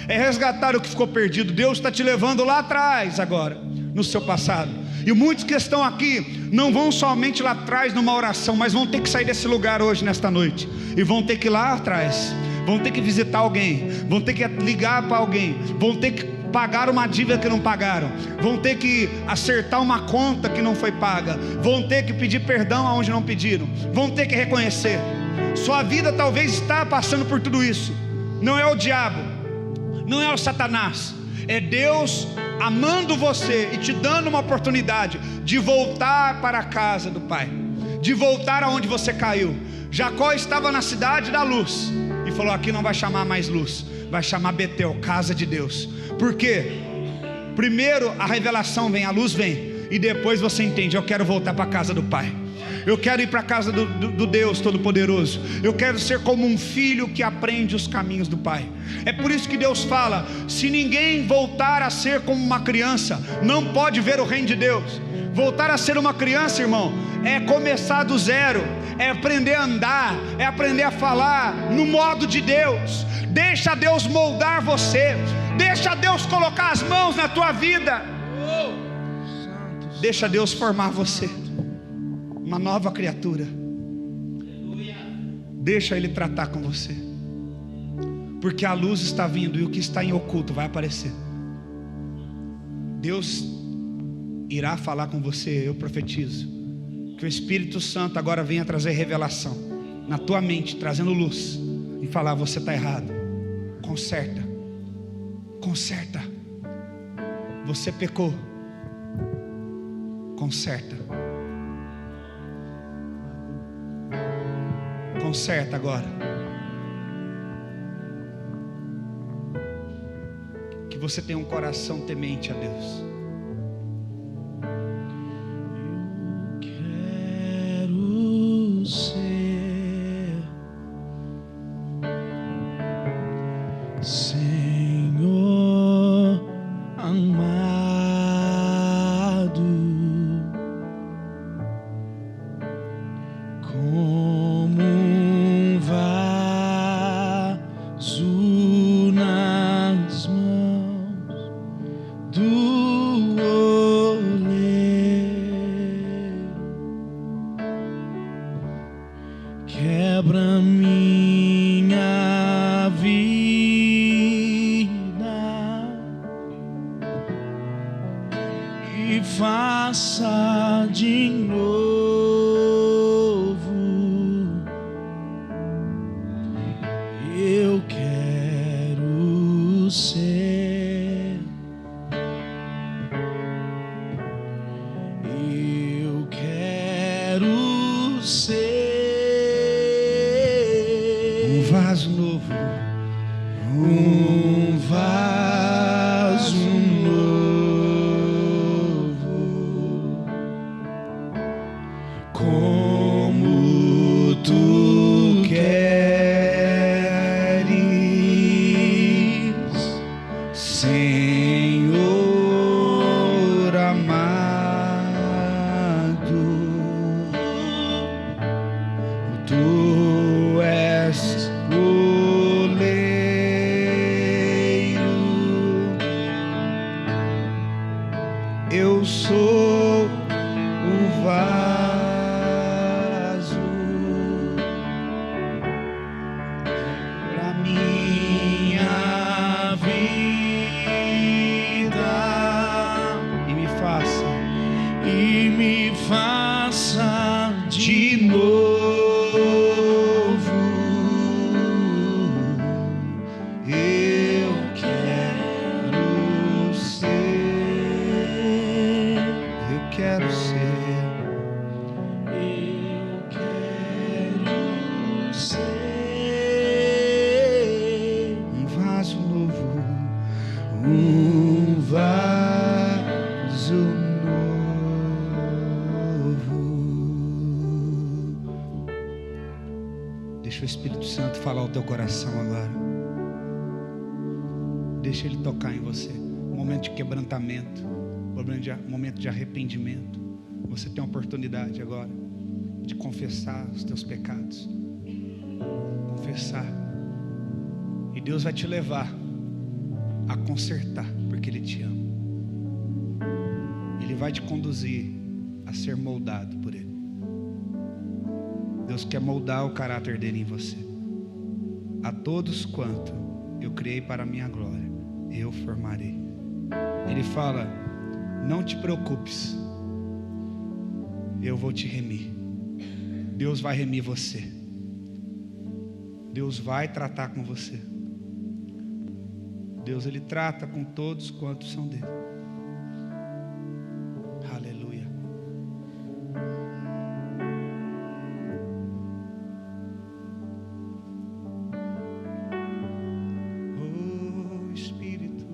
é resgatar o que ficou perdido. Deus está te levando lá atrás agora, no seu passado. E muitos que estão aqui não vão somente lá atrás numa oração, mas vão ter que sair desse lugar hoje, nesta noite, e vão ter que ir lá atrás, vão ter que visitar alguém, vão ter que ligar para alguém, vão ter que pagar uma dívida que não pagaram, vão ter que acertar uma conta que não foi paga, vão ter que pedir perdão aonde não pediram, vão ter que reconhecer. Sua vida talvez está passando por tudo isso. Não é o diabo, não é o Satanás, é Deus amando você e te dando uma oportunidade de voltar para a casa do Pai, de voltar aonde você caiu. Jacó estava na cidade da luz e falou: aqui não vai chamar mais luz, vai chamar Betel, casa de Deus. Por quê? Primeiro a revelação vem, a luz vem, e depois você entende: eu quero voltar para a casa do Pai, eu quero ir para a casa do Deus Todo-Poderoso, eu quero ser como um filho que aprende os caminhos do Pai. É por isso que Deus fala: se ninguém voltar a ser como uma criança, não pode ver o reino de Deus. Voltar a ser uma criança, irmão, é começar do zero, é aprender a andar, é aprender a falar no modo de Deus. Deixa Deus moldar você, deixa Deus colocar as mãos na tua vida, deixa Deus formar você uma nova criatura. Deixa Ele tratar com você, porque a luz está vindo e o que está em oculto vai aparecer. Deus irá falar com você. Eu profetizo que o Espírito Santo agora venha trazer revelação na tua mente, trazendo luz, e falar: você está errado, conserta, conserta, você pecou, conserta, conserta agora. Que você tenha um coração temente a Deus. Senhor amado, como um vaso nas mãos do oleiro, quebra minha vida e faça de novo. Eu quero ser, eu quero ser Um vaso novo, um vaso novo, como tu queres, Senhor amado. Tu és oleiro, falar ao teu coração agora. Deixa Ele tocar em você. Momento de quebrantamento, momento de arrependimento. Você tem a oportunidade agora de confessar os teus pecados. Confessar. E Deus vai te levar a consertar, porque Ele te ama. Ele vai te conduzir a ser moldado por Ele. Deus quer moldar o caráter dele em você. A todos quanto eu criei para a minha glória, eu formarei. Ele fala: não te preocupes, eu vou te remir. Deus vai remir você. Deus vai tratar com você. Deus, Ele trata com todos quantos são dele. Aleluia. Oh Espírito,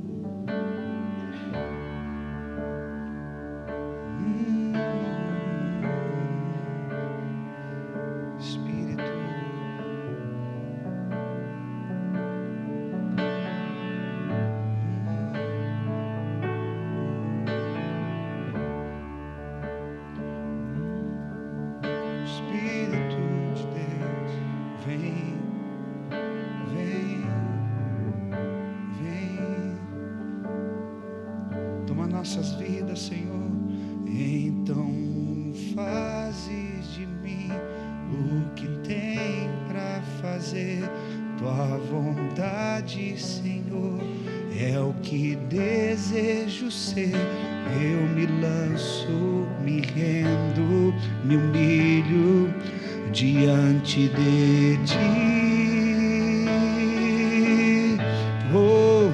Espírito, Espírito de Deus, vem, vem, vem, toma nossas vidas, Senhor. Então fazes de mim o que tem para fazer. Tua vontade, Senhor, é o que desejo ser. Eu me lanço, me rendo, me humilho diante de ti. Oh,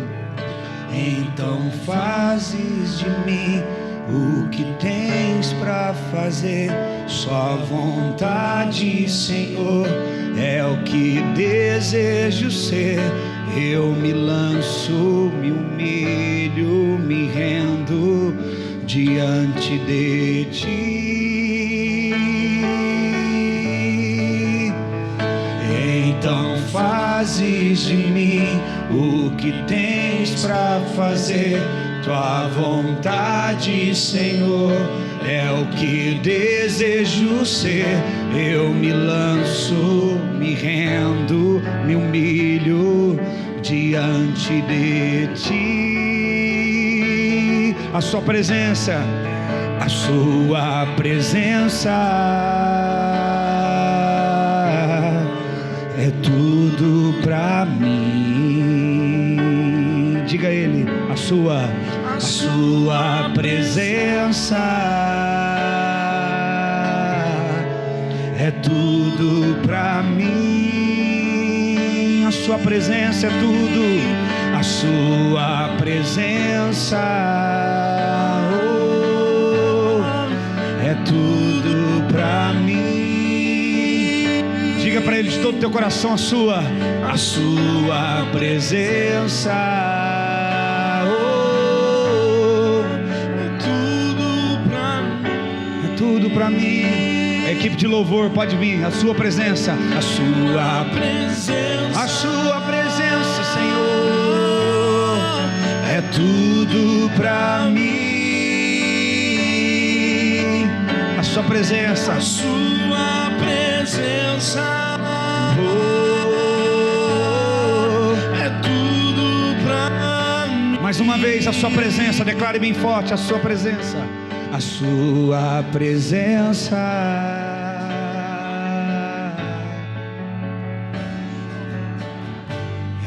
então fazes de mim o que tens para fazer. Só vontade, Senhor, é o que desejo ser. Eu me lanço, me humilho, me rendo diante de ti. Então fazes de mim o que tens para fazer. Tua vontade, Senhor, é o que desejo ser. Eu me lanço, me rendo, me humilho diante de ti. A sua presença, a sua presença é tudo pra mim. Diga a Ele: a sua presença é tudo pra mim. A sua presença é tudo. A sua presença, oh, é tudo pra mim. Diga para Ele de todo o teu coração: a sua presença, oh, é tudo pra mim. É tudo pra mim. A equipe de louvor pode vir. A sua presença, a sua presença, Senhor, é tudo pra mim. A sua presença, oh, é tudo pra mim. Mais uma vez, a sua presença. Declare bem forte: a sua presença, a sua presença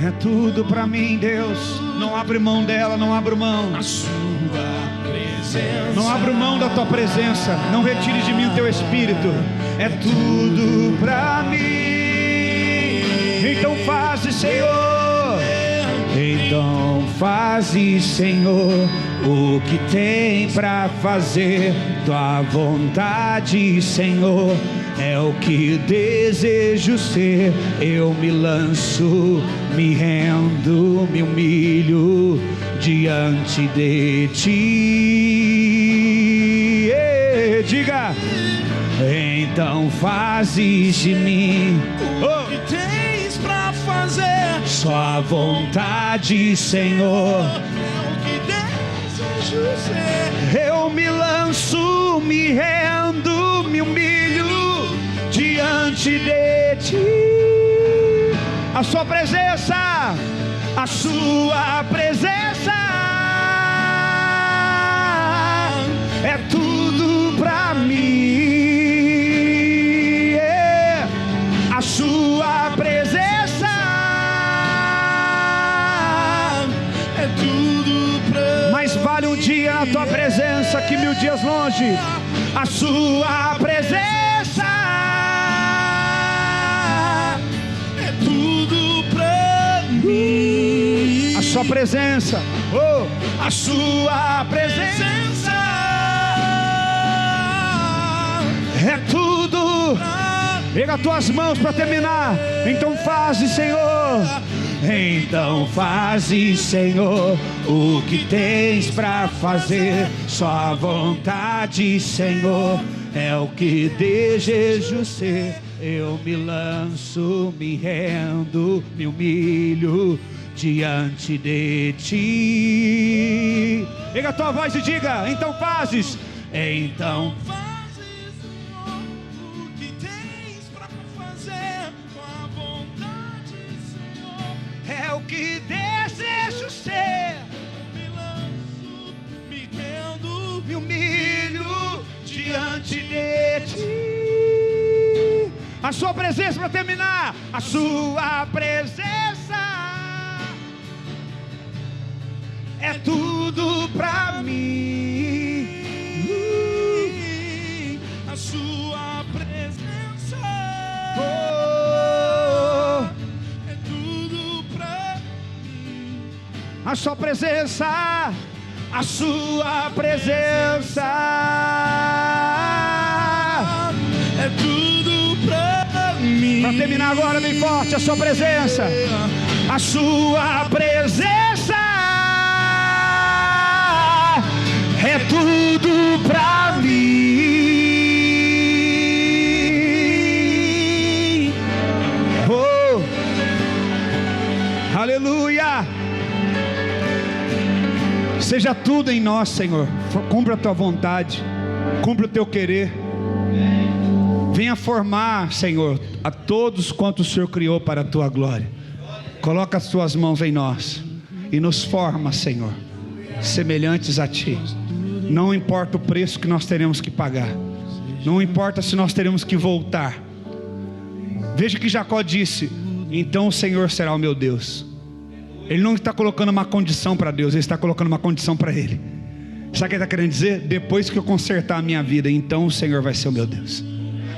é tudo pra mim, Deus. Não abre mão dela, não abro mão. A sua presença, não abro mão da tua presença. Não retire de mim o teu espírito. É tudo pra mim. Então faze, Senhor. Então faze, Senhor, o que tem pra fazer. Tua vontade, Senhor, é o que desejo ser. Eu me lanço, me rendo, me humilho diante de ti. Diga: então fazes de mim o que tens pra só a vontade, Senhor. Eu me lanço, me rendo, me humilho diante de ti. A sua presença, a sua presença é tudo pra mim. A sua presença é tudo pra mim. Mais vale um dia na tua presença que 1000 dias longe. A sua presença é tudo pra mim. A sua presença, oh, a sua presença é tudo. Pega as tuas mãos para terminar. Então faze, Senhor. Então faze, Senhor, o que tens para fazer. Só a vontade, Senhor, é o que desejo ser. Eu me lanço, me rendo, me humilho diante de ti. Pega a tua voz e diga: então fazes. Então fazes, Senhor, o que tens para fazer. Com a vontade, Senhor, é o que desejo ser. Me lanço, me rendo, me humilho diante de ti. A sua presença para terminar. A sua presença é tudo pra mim. A sua presença é tudo pra mim. A sua presença, a sua presença é tudo pra mim. Pra terminar agora bem forte, a sua presença, a sua presença é tudo pra mim. Oh, aleluia. Seja tudo em nós, Senhor. Cumpra a tua vontade, cumpra o teu querer. Venha formar, Senhor, a todos quantos o Senhor criou para a tua glória. Coloca as tuas mãos em nós e nos forma, Senhor, semelhantes a ti. Não importa o preço que nós teremos que pagar, não importa se nós teremos que voltar. Veja que Jacó disse: então o Senhor será o meu Deus. Ele não está colocando uma condição para Deus, ele está colocando uma condição para ele. Sabe o que ele está querendo dizer? Depois que eu consertar a minha vida, então o Senhor vai ser o meu Deus.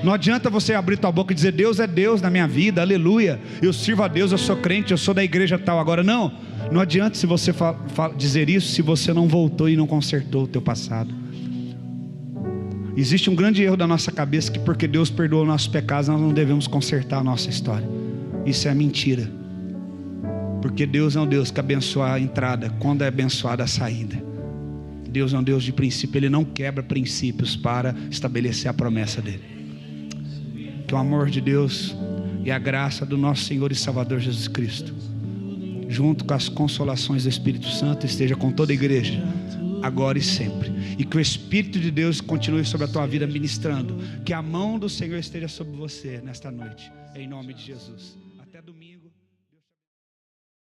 Não adianta você abrir tua boca e dizer: Deus é Deus na minha vida, aleluia, eu sirvo a Deus, eu sou crente, eu sou da igreja tal. Agora não adianta se você dizer isso se você não voltou e não consertou o teu passado. Existe um grande erro da nossa cabeça, que porque Deus perdoou nossos pecados, nós não devemos consertar a nossa história. Isso é mentira. Porque Deus é um Deus que abençoa a entrada quando é abençoada a saída. Deus é um Deus de princípio, Ele não quebra princípios para estabelecer a promessa dEle. Que o amor de Deus e a graça do nosso Senhor e Salvador Jesus Cristo, junto com as consolações do Espírito Santo, esteja com toda a igreja, agora e sempre. E que o Espírito de Deus continue sobre a tua vida ministrando. Que a mão do Senhor esteja sobre você nesta noite, em nome de Jesus.